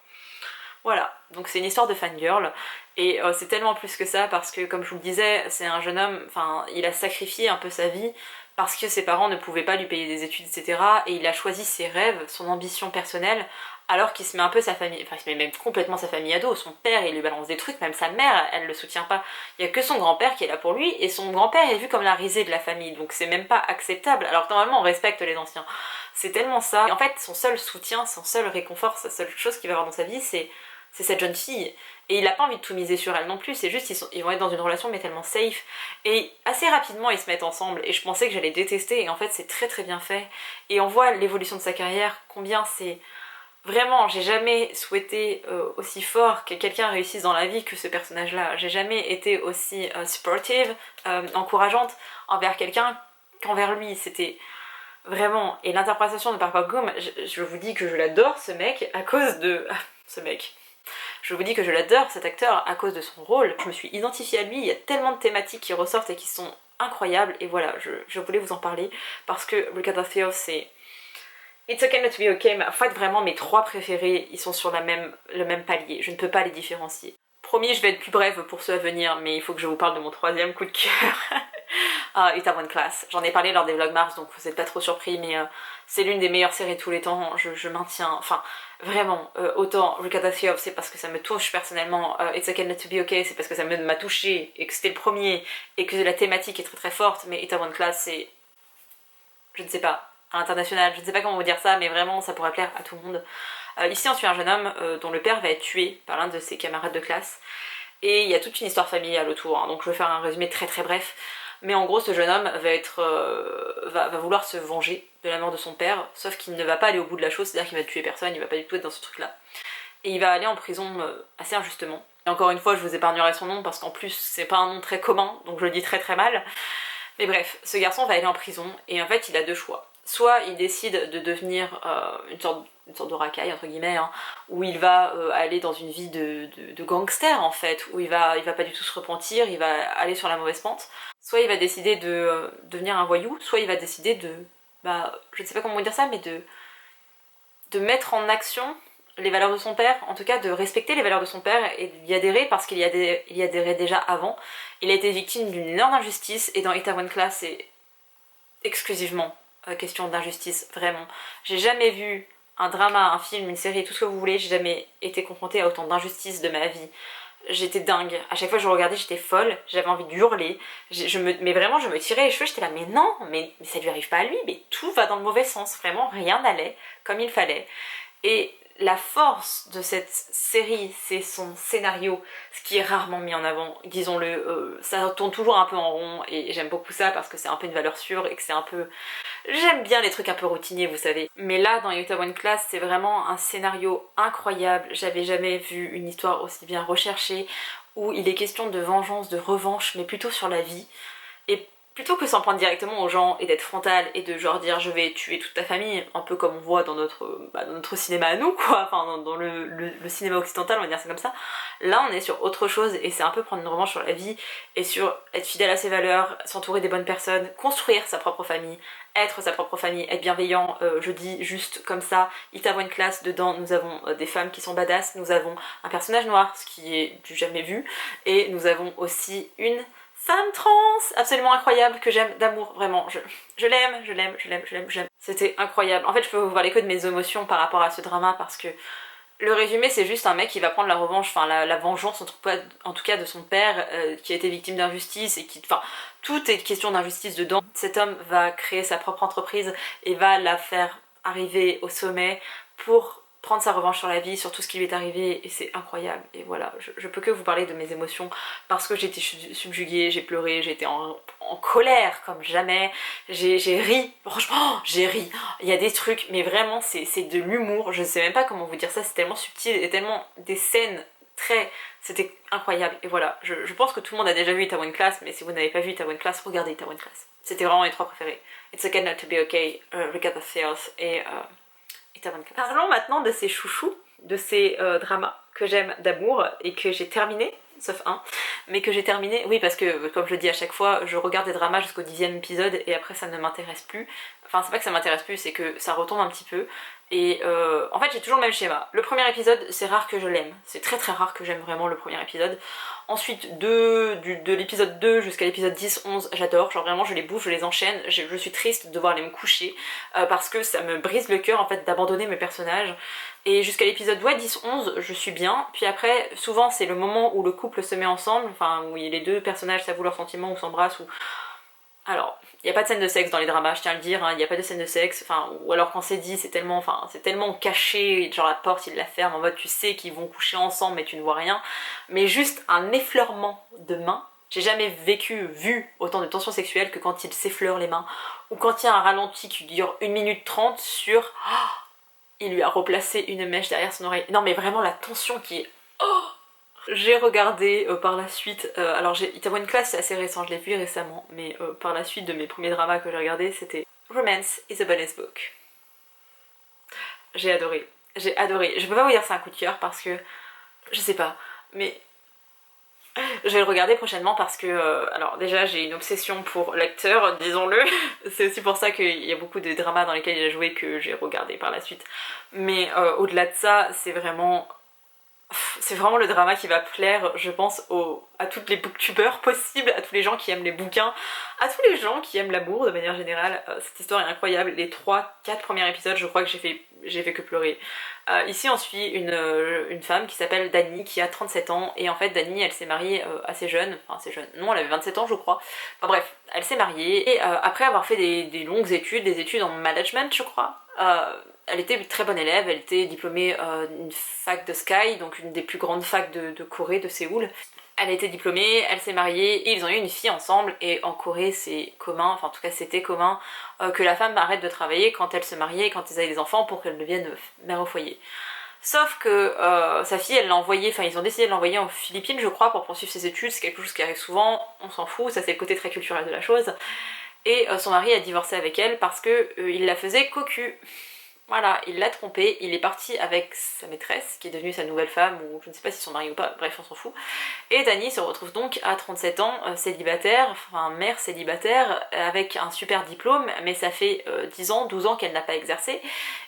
Speaker 1: Voilà, donc c'est une histoire de fangirl, et c'est tellement plus que ça parce que comme je vous le disais, c'est un jeune homme, enfin il a sacrifié un peu sa vie parce que ses parents ne pouvaient pas lui payer des études, etc. Et il a choisi ses rêves, son ambition personnelle, alors qu'il se met un peu sa famille, enfin il se met même complètement sa famille à dos, son père il lui balance des trucs, même sa mère elle le soutient pas, il y a que son grand-père qui est là pour lui, et son grand-père est vu comme la risée de la famille, donc c'est même pas acceptable, alors que normalement on respecte les anciens. C'est tellement ça, et en fait son seul soutien, son seul réconfort, sa seule chose qu'il va avoir dans sa vie c'est cette jeune fille, et il a pas envie de tout miser sur elle non plus, c'est juste ils vont être dans une relation mais tellement safe, et assez rapidement ils se mettent ensemble, et je pensais que j'allais détester, et en fait c'est très très bien fait, et on voit l'évolution de sa carrière, combien c'est... Vraiment, j'ai jamais souhaité aussi fort que quelqu'un réussisse dans la vie que ce personnage-là. J'ai jamais été aussi supportive, encourageante envers quelqu'un qu'envers lui. C'était vraiment... Et l'interprétation de Park Bo-gum, je vous dis que je l'adore ce mec à cause de... ce mec. Je vous dis que je l'adore cet acteur à cause de son rôle. Je me suis identifiée à lui, il y a tellement de thématiques qui ressortent et qui sont incroyables. Et voilà, je voulais vous en parler parce que Ricardo Theo c'est... It's Okay Not To Be Okay, mais en fait vraiment mes trois préférés, ils sont sur le même palier, je ne peux pas les différencier. Promis, je vais être plus brève pour ceux à venir, mais il faut que je vous parle de mon troisième coup de cœur. Itaewon Class. J'en ai parlé lors des Vlogmas, donc vous n'êtes pas trop surpris, mais c'est l'une des meilleures séries de tous les temps, je maintiens, enfin vraiment, autant Ricardo Theo c'est parce que ça me touche personnellement, It's Okay Not To Be Okay c'est parce que ça m'a touché, et que c'était le premier, et que la thématique est très très forte, mais Itaewon Class c'est... je ne sais pas, à l'international, je ne sais pas comment vous dire ça, mais vraiment ça pourrait plaire à tout le monde. Ici on suit un jeune homme dont le père va être tué par l'un de ses camarades de classe, et il y a toute une histoire familiale autour, hein, donc je vais faire un résumé très très bref, mais en gros ce jeune homme va vouloir se venger de la mort de son père, sauf qu'il ne va pas aller au bout de la chose, c'est-à-dire qu'il va tuer personne, il va pas du tout être dans ce truc là. Et il va aller en prison assez injustement. Et encore une fois je vous épargnerai son nom parce qu'en plus c'est pas un nom très commun, donc je le dis très très mal. Mais bref, ce garçon va aller en prison, et en fait il a deux choix. Soit il décide de devenir une sorte de racaille entre guillemets, hein, où il va aller dans une vie de gangster en fait, où il va pas du tout se repentir, il va aller sur la mauvaise pente. Soit il va décider de devenir un voyou, soit il va décider de, je ne sais pas comment dire ça, mais de mettre en action les valeurs de son père, en tout cas de respecter les valeurs de son père et d'y adhérer parce qu'il y adhérait déjà avant. Il a été victime d'une énorme injustice, et dans Itaewon Class c'est exclusivement question d'injustice, vraiment. J'ai jamais vu un drama, un film, une série, tout ce que vous voulez, j'ai jamais été confrontée à autant d'injustice de ma vie. J'étais dingue, à chaque fois que je regardais j'étais folle, j'avais envie de hurler, mais vraiment je me tirais les cheveux, j'étais là mais non, mais ça lui arrive pas à lui, mais tout va dans le mauvais sens, vraiment rien n'allait comme il fallait. Et la force de cette série, c'est son scénario, ce qui est rarement mis en avant, disons-le, ça tourne toujours un peu en rond et j'aime beaucoup ça parce que c'est un peu une valeur sûre et que c'est un peu... J'aime bien les trucs un peu routiniers, vous savez. Mais là, dans Utah One Class, c'est vraiment un scénario incroyable, j'avais jamais vu une histoire aussi bien recherchée, où il est question de vengeance, de revanche, mais plutôt sur la vie. Et plutôt que s'en prendre directement aux gens et d'être frontal et de genre dire je vais tuer toute ta famille, un peu comme on voit dans notre cinéma à nous quoi, enfin dans le cinéma occidental on va dire ça comme ça, là on est sur autre chose et c'est un peu prendre une revanche sur la vie et sur être fidèle à ses valeurs, s'entourer des bonnes personnes, construire sa propre famille, être sa propre famille, être bienveillant, je dis juste comme ça, Utah One Class, dedans nous avons des femmes qui sont badass, nous avons un personnage noir, ce qui est du jamais vu, et nous avons aussi une femme trans absolument incroyable que j'aime d'amour, vraiment, je l'aime. C'était incroyable. En fait, je peux vous parler que de mes émotions par rapport à ce drama parce que le résumé, c'est juste un mec qui va prendre la revanche, enfin la vengeance en tout cas de son père qui a été victime d'injustice et qui... Enfin, tout est question d'injustice dedans. Cet homme va créer sa propre entreprise et va la faire arriver au sommet pour prendre sa revanche sur la vie, sur tout ce qui lui est arrivé et c'est incroyable. Et voilà, je peux que vous parler de mes émotions parce que j'ai été subjuguée, j'ai pleuré, j'ai été en colère comme jamais, j'ai ri, franchement j'ai ri, il y a des trucs mais vraiment c'est de l'humour, je sais même pas comment vous dire ça, c'est tellement subtil et tellement des scènes très... C'était incroyable et voilà, je pense que tout le monde a déjà vu Utah One Class mais si vous n'avez pas vu Utah One Class, regardez Utah One Class. C'était vraiment mes 3 préférés. It's okay not to be okay, Regatta Seals et Utah One Class. Parlons maintenant de ces chouchous, de ces dramas que j'aime d'amour et que j'ai terminé, sauf un, mais que j'ai terminé, oui parce que comme je le dis à chaque fois, je regarde des dramas jusqu'au 10e épisode et après ça ne m'intéresse plus. Enfin c'est pas que ça m'intéresse plus, c'est que ça retombe un petit peu. Et en fait j'ai toujours le même schéma. Le premier épisode, c'est rare que je l'aime. C'est très très rare que j'aime vraiment le premier épisode. Ensuite de l'épisode 2 jusqu'à l'épisode 10-11, j'adore. Genre vraiment je les bouffe, je les enchaîne. Je suis triste de devoir aller me coucher parce que ça me brise le cœur en fait d'abandonner mes personnages. Et jusqu'à l'épisode 10-11, je suis bien. Puis après, souvent c'est le moment où le couple se met ensemble, enfin où les deux personnages s'avouent leurs sentiments ou s'embrassent ou... Alors, il n'y a pas de scène de sexe dans les dramas, je tiens à le dire, il n'y a pas de scène de sexe, enfin, ou alors quand c'est dit, c'est tellement caché, genre la porte, il la ferme, en mode tu sais qu'ils vont coucher ensemble mais tu ne vois rien, mais juste un effleurement de main. J'ai jamais vu autant de tension sexuelle que quand ils s'effleurent les mains, ou quand il y a un ralenti qui dure 1 minute 30 sur... Oh, il lui a replacé une mèche derrière son oreille. Non mais vraiment la tension qui est... Oh, j'ai regardé par la suite, alors Utah One Class c'est assez récent, je l'ai vu récemment, mais par la suite de mes premiers dramas que j'ai regardés c'était Romance is a Bonus Book. J'ai adoré, je peux pas vous dire c'est un coup de cœur parce que, je sais pas, mais je vais le regarder prochainement parce que, alors déjà j'ai une obsession pour l'acteur, disons-le, c'est aussi pour ça qu'il y a beaucoup de dramas dans lesquels il a joué que j'ai regardé par la suite, mais au-delà de ça c'est vraiment le drama qui va plaire, je pense, à toutes les booktubeurs possibles, à tous les gens qui aiment les bouquins, à tous les gens qui aiment l'amour de manière générale. Cette histoire est incroyable. Les 3-4 premiers épisodes, je crois que j'ai fait que pleurer. Ici, on suit une femme qui s'appelle Dani, qui a 37 ans, et en fait, Dani, elle s'est mariée assez jeune, enfin assez jeune, non, elle avait 27 ans, je crois. Enfin bref, elle s'est mariée, et après avoir fait des longues études, des études en management, je crois, elle était une très bonne élève, elle était diplômée d'une fac de Sky, donc une des plus grandes facs de Corée, de Séoul. Elle a été diplômée, elle s'est mariée et ils ont eu une fille ensemble et en Corée c'est commun, enfin en tout cas c'était commun que la femme arrête de travailler quand elle se mariait et quand ils avaient des enfants pour qu'elle devienne mère au foyer. Sauf que sa fille, elle l'a envoyée, enfin ils ont décidé de l'envoyer en Philippines je crois pour poursuivre ses études, c'est quelque chose qui arrive souvent, on s'en fout, ça c'est le côté très culturel de la chose. Et son mari a divorcé avec elle parce que il la faisait cocu. Voilà, il l'a trompée, il est parti avec sa maîtresse, qui est devenue sa nouvelle femme, ou je ne sais pas si son mari ou pas, bref on s'en fout. Et Dani se retrouve donc à 37 ans, célibataire, enfin mère célibataire, avec un super diplôme, mais ça fait 10 ans, 12 ans qu'elle n'a pas exercé.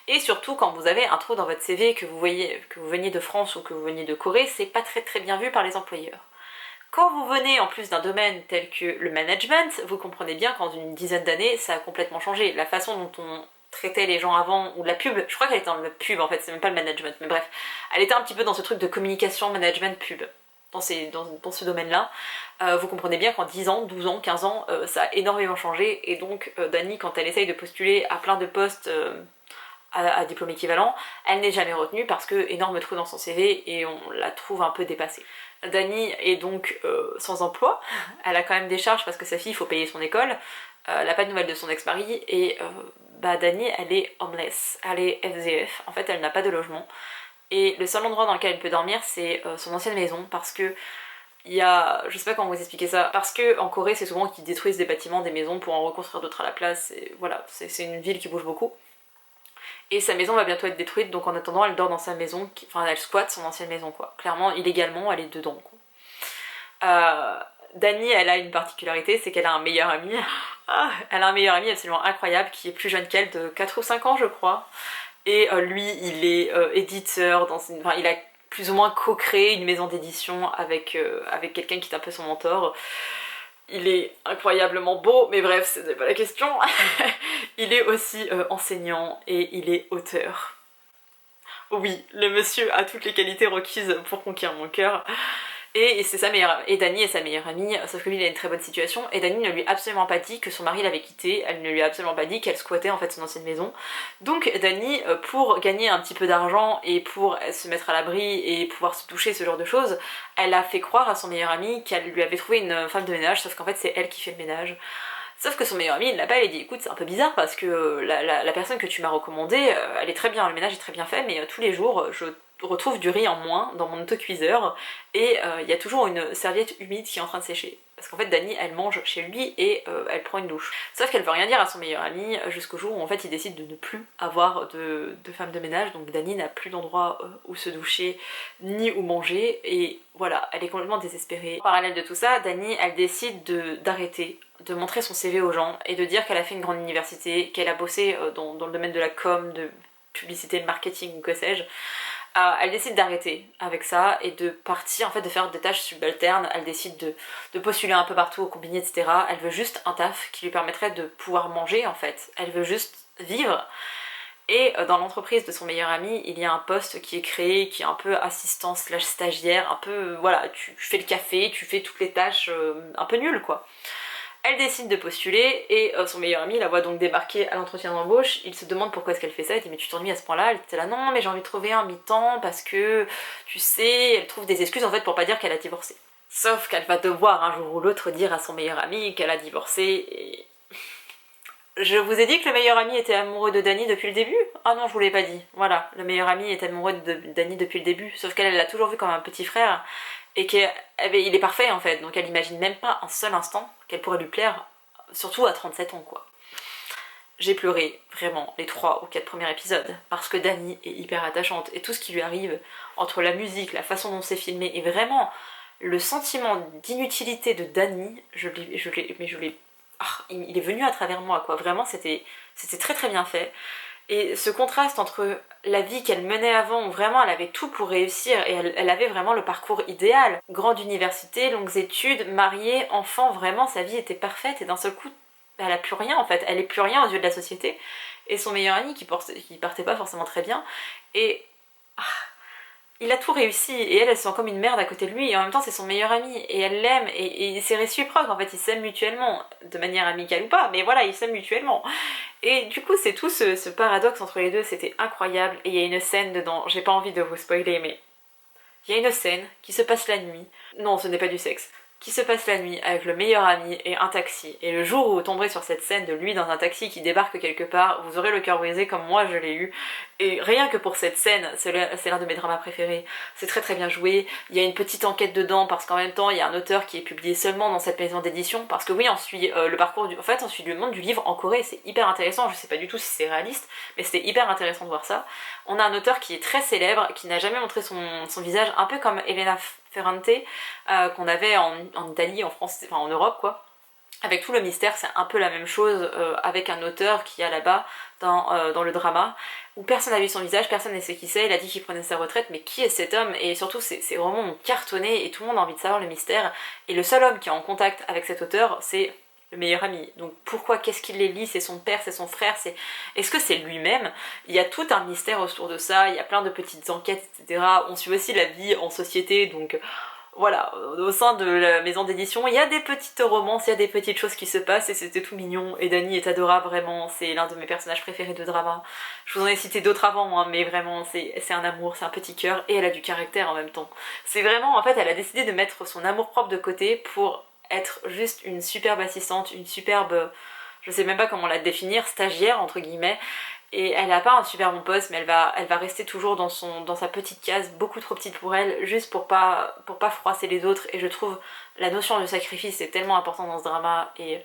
Speaker 1: Et surtout quand vous avez un trou dans votre CV, que vous veniez de France ou que vous veniez de Corée, c'est pas très très bien vu par les employeurs. Quand vous venez en plus d'un domaine tel que le management, vous comprenez bien qu'en une dizaine d'années, ça a complètement changé. La façon dont on traitait les gens avant, ou de la pub, je crois qu'elle était dans la pub en fait, c'est même pas le management, mais bref, elle était un petit peu dans ce truc de communication, management, pub, dans ce domaine-là. Vous comprenez bien qu'en 10 ans, 12 ans, 15 ans, ça a énormément changé, et donc Dani, quand elle essaye de postuler à plein de postes à diplôme équivalent, elle n'est jamais retenue parce que énorme trou dans son CV et on la trouve un peu dépassée. Dani est donc sans emploi, elle a quand même des charges parce que sa fille il faut payer son école, elle n'a pas de nouvelles de son ex-mari et Dani elle est homeless, elle est SDF, en fait elle n'a pas de logement et le seul endroit dans lequel elle peut dormir c'est son ancienne maison parce que il y a, je sais pas comment vous expliquer ça, parce que en Corée c'est souvent qu'ils détruisent des bâtiments, des maisons pour en reconstruire d'autres à la place, et voilà, c'est une ville qui bouge beaucoup. Et sa maison va bientôt être détruite, donc en attendant elle dort dans sa maison, enfin elle squatte son ancienne maison quoi. Clairement, illégalement, elle est dedans quoi. Dani, elle a une particularité, c'est qu'elle a un meilleur ami. Elle a un meilleur ami absolument incroyable qui est plus jeune qu'elle de 4 ou 5 ans je crois. Et lui, il est éditeur, enfin il a plus ou moins co-créé une maison d'édition avec quelqu'un qui est un peu son mentor. Il est incroyablement beau, mais bref, ce n'est pas la question. Il est aussi enseignant et il est auteur. Oui, le monsieur a toutes les qualités requises pour conquérir mon cœur. Et c'est sa meilleure, et Dani est sa meilleure amie, sauf que lui il a une très bonne situation, et Dani ne lui a absolument pas dit que son mari l'avait quitté, elle ne lui a absolument pas dit qu'elle squattait en fait son ancienne maison. Donc Dani, pour gagner un petit peu d'argent et pour se mettre à l'abri et pouvoir se toucher, ce genre de choses, elle a fait croire à son meilleur ami qu'elle lui avait trouvé une femme de ménage, sauf qu'en fait c'est elle qui fait le ménage. Sauf que son meilleur ami il l'a pas, il a dit écoute c'est un peu bizarre parce que la personne que tu m'as recommandée, elle est très bien, le ménage est très bien fait, mais tous les jours je retrouve du riz en moins dans mon autocuiseur et il y a toujours une serviette humide qui est en train de sécher. Parce qu'en fait Dani elle mange chez lui et elle prend une douche. Sauf qu'elle veut rien dire à son meilleur ami jusqu'au jour où en fait il décide de ne plus avoir de femme de ménage, donc Dani n'a plus d'endroit où se doucher ni où manger et voilà, elle est complètement désespérée. En parallèle de tout ça, Dani elle décide d'arrêter de montrer son CV aux gens et de dire qu'elle a fait une grande université, qu'elle a bossé dans le domaine de la com, de publicité, de marketing ou que sais-je. Elle décide d'arrêter avec ça et de partir, en fait de faire des tâches subalternes. Elle décide de postuler un peu partout au combiné, etc. Elle veut juste un taf qui lui permettrait de pouvoir manger en fait. Elle veut juste vivre. Et dans l'entreprise de son meilleur ami, il y a un poste qui est créé, qui est un peu assistant slash stagiaire, un peu, voilà, tu fais le café, tu fais toutes les tâches un peu nulles quoi. Elle décide de postuler et son meilleur ami la voit donc débarquer à l'entretien d'embauche. Il se demande pourquoi est-ce qu'elle fait ça, il dit mais tu t'ennuies à ce point-là. Elle était là non mais j'ai envie de trouver un mi-temps parce que tu sais, elle trouve des excuses en fait pour pas dire qu'elle a divorcé. Sauf qu'elle va devoir un jour ou l'autre dire à son meilleur ami qu'elle a divorcé et... Je vous ai dit que le meilleur ami était amoureux de Dani depuis le début? Ah non je vous l'ai pas dit, voilà, le meilleur ami est amoureux de Dani depuis le début, sauf qu'elle l'a toujours vu comme un petit frère et qu'il est parfait en fait, donc elle imagine même pas un seul instant qu'elle pourrait lui plaire, surtout à 37 ans quoi. J'ai pleuré vraiment les 3 ou 4 premiers épisodes parce que Dani est hyper attachante et tout ce qui lui arrive entre la musique, la façon dont c'est filmé et vraiment le sentiment d'inutilité de Dani, il est venu à travers moi quoi, vraiment c'était très très bien fait. Et ce contraste entre la vie qu'elle menait avant, où vraiment elle avait tout pour réussir et elle avait vraiment le parcours idéal, grande université, longues études, mariée, enfant, vraiment sa vie était parfaite et d'un seul coup elle a plus rien en fait, elle est plus rien aux yeux de la société. Et son meilleur ami qui partait pas forcément très bien et... il a tout réussi et elle se sent comme une merde à côté de lui et en même temps c'est son meilleur ami et elle l'aime et c'est réciproque en fait, ils s'aiment mutuellement, de manière amicale ou pas, mais voilà ils s'aiment mutuellement. Et du coup c'est tout ce paradoxe entre les deux, c'était incroyable et il y a une scène dedans, j'ai pas envie de vous spoiler mais il y a une scène qui se passe la nuit, non ce n'est pas du sexe, qui se passe la nuit avec le meilleur ami et un taxi. Et le jour où vous tomberez sur cette scène de lui dans un taxi qui débarque quelque part, vous aurez le cœur brisé comme moi je l'ai eu. Et rien que pour cette scène, c'est l'un de mes dramas préférés. C'est très très bien joué. Il y a une petite enquête dedans parce qu'en même temps il y a un auteur qui est publié seulement dans cette maison d'édition. Parce que oui, on suit le parcours en fait on suit le monde du livre en Corée. C'est hyper intéressant. Je sais pas du tout si c'est réaliste, mais c'était hyper intéressant de voir ça. On a un auteur qui est très célèbre, qui n'a jamais montré son visage, un peu comme Elena Ferrante qu'on avait en Italie, en France, enfin en Europe quoi. Avec tout le mystère, c'est un peu la même chose avec un auteur qui est là-bas dans le drama, où personne n'a vu son visage, personne ne sait qui c'est, il a dit qu'il prenait sa retraite, mais qui est cet homme? Et surtout c'est vraiment cartonné et tout le monde a envie de savoir le mystère. Et le seul homme qui est en contact avec cet auteur, c'est le meilleur ami. Donc pourquoi, qu'est-ce qu'il les lie? C'est son père, c'est son frère, est-ce que c'est lui-même? Il y a tout un mystère autour de ça, il y a plein de petites enquêtes, etc. On suit aussi la vie en société, donc voilà, au sein de la maison d'édition, il y a des petites romances, il y a des petites choses qui se passent et c'était tout mignon. Et Dany est adorable, vraiment, c'est l'un de mes personnages préférés de drama. Je vous en ai cité d'autres avant, hein, mais vraiment, c'est un amour, c'est un petit cœur et elle a du caractère en même temps. C'est vraiment, en fait, elle a décidé de mettre son amour-propre de côté pour être juste une superbe assistante, une superbe, je sais même pas comment la définir, stagiaire entre guillemets. Et elle a pas un super bon poste, mais elle va rester toujours dans sa petite case, beaucoup trop petite pour elle, juste pour pas froisser les autres. Et je trouve la notion de sacrifice est tellement importante dans ce drama. Et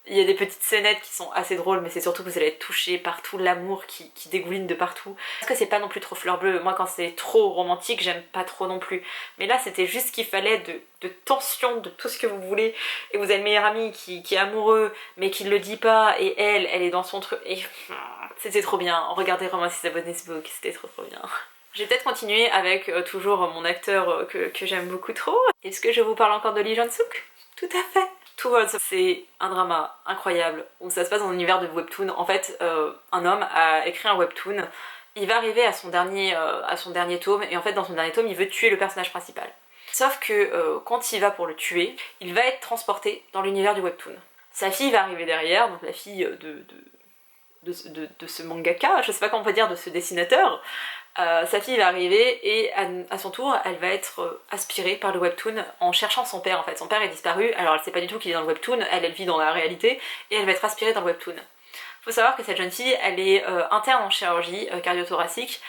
Speaker 1: il y a des petites scénettes qui sont assez drôles, mais c'est surtout que vous allez être touchés par tout l'amour qui dégouline de partout. Parce que c'est pas non plus trop fleur bleue. Moi, quand c'est trop romantique, j'aime pas trop non plus. Mais là, c'était juste ce qu'il fallait de tension, de tout ce que vous voulez. Et vous avez le meilleur ami qui est amoureux, mais qui le dit pas. Et elle est dans son truc. Et c'était trop bien. Regardez Romances of Book, c'était trop bien. Je vais peut-être continuer avec toujours mon acteur que j'aime beaucoup trop. Est-ce que je vous parle encore de Lee Jong-suk? Tout à fait. Towards, c'est un drama incroyable où ça se passe dans un univers de webtoon. En fait, un homme a écrit un webtoon. Il va arriver à son dernier tome et en fait dans son dernier tome il veut tuer le personnage principal. Sauf que quand il va pour le tuer, il va être transporté dans l'univers du webtoon. Sa fille va arriver derrière, donc la fille de ce mangaka, je sais pas comment on peut dire, de ce dessinateur. Sa fille va arriver et à son tour elle va être aspirée par le webtoon en cherchant son père en fait. Son père est disparu, alors elle sait pas du tout qu'il est dans le webtoon, elle vit dans la réalité et elle va être aspirée dans le webtoon. Faut savoir que cette jeune fille elle est interne en chirurgie cardio-thoracique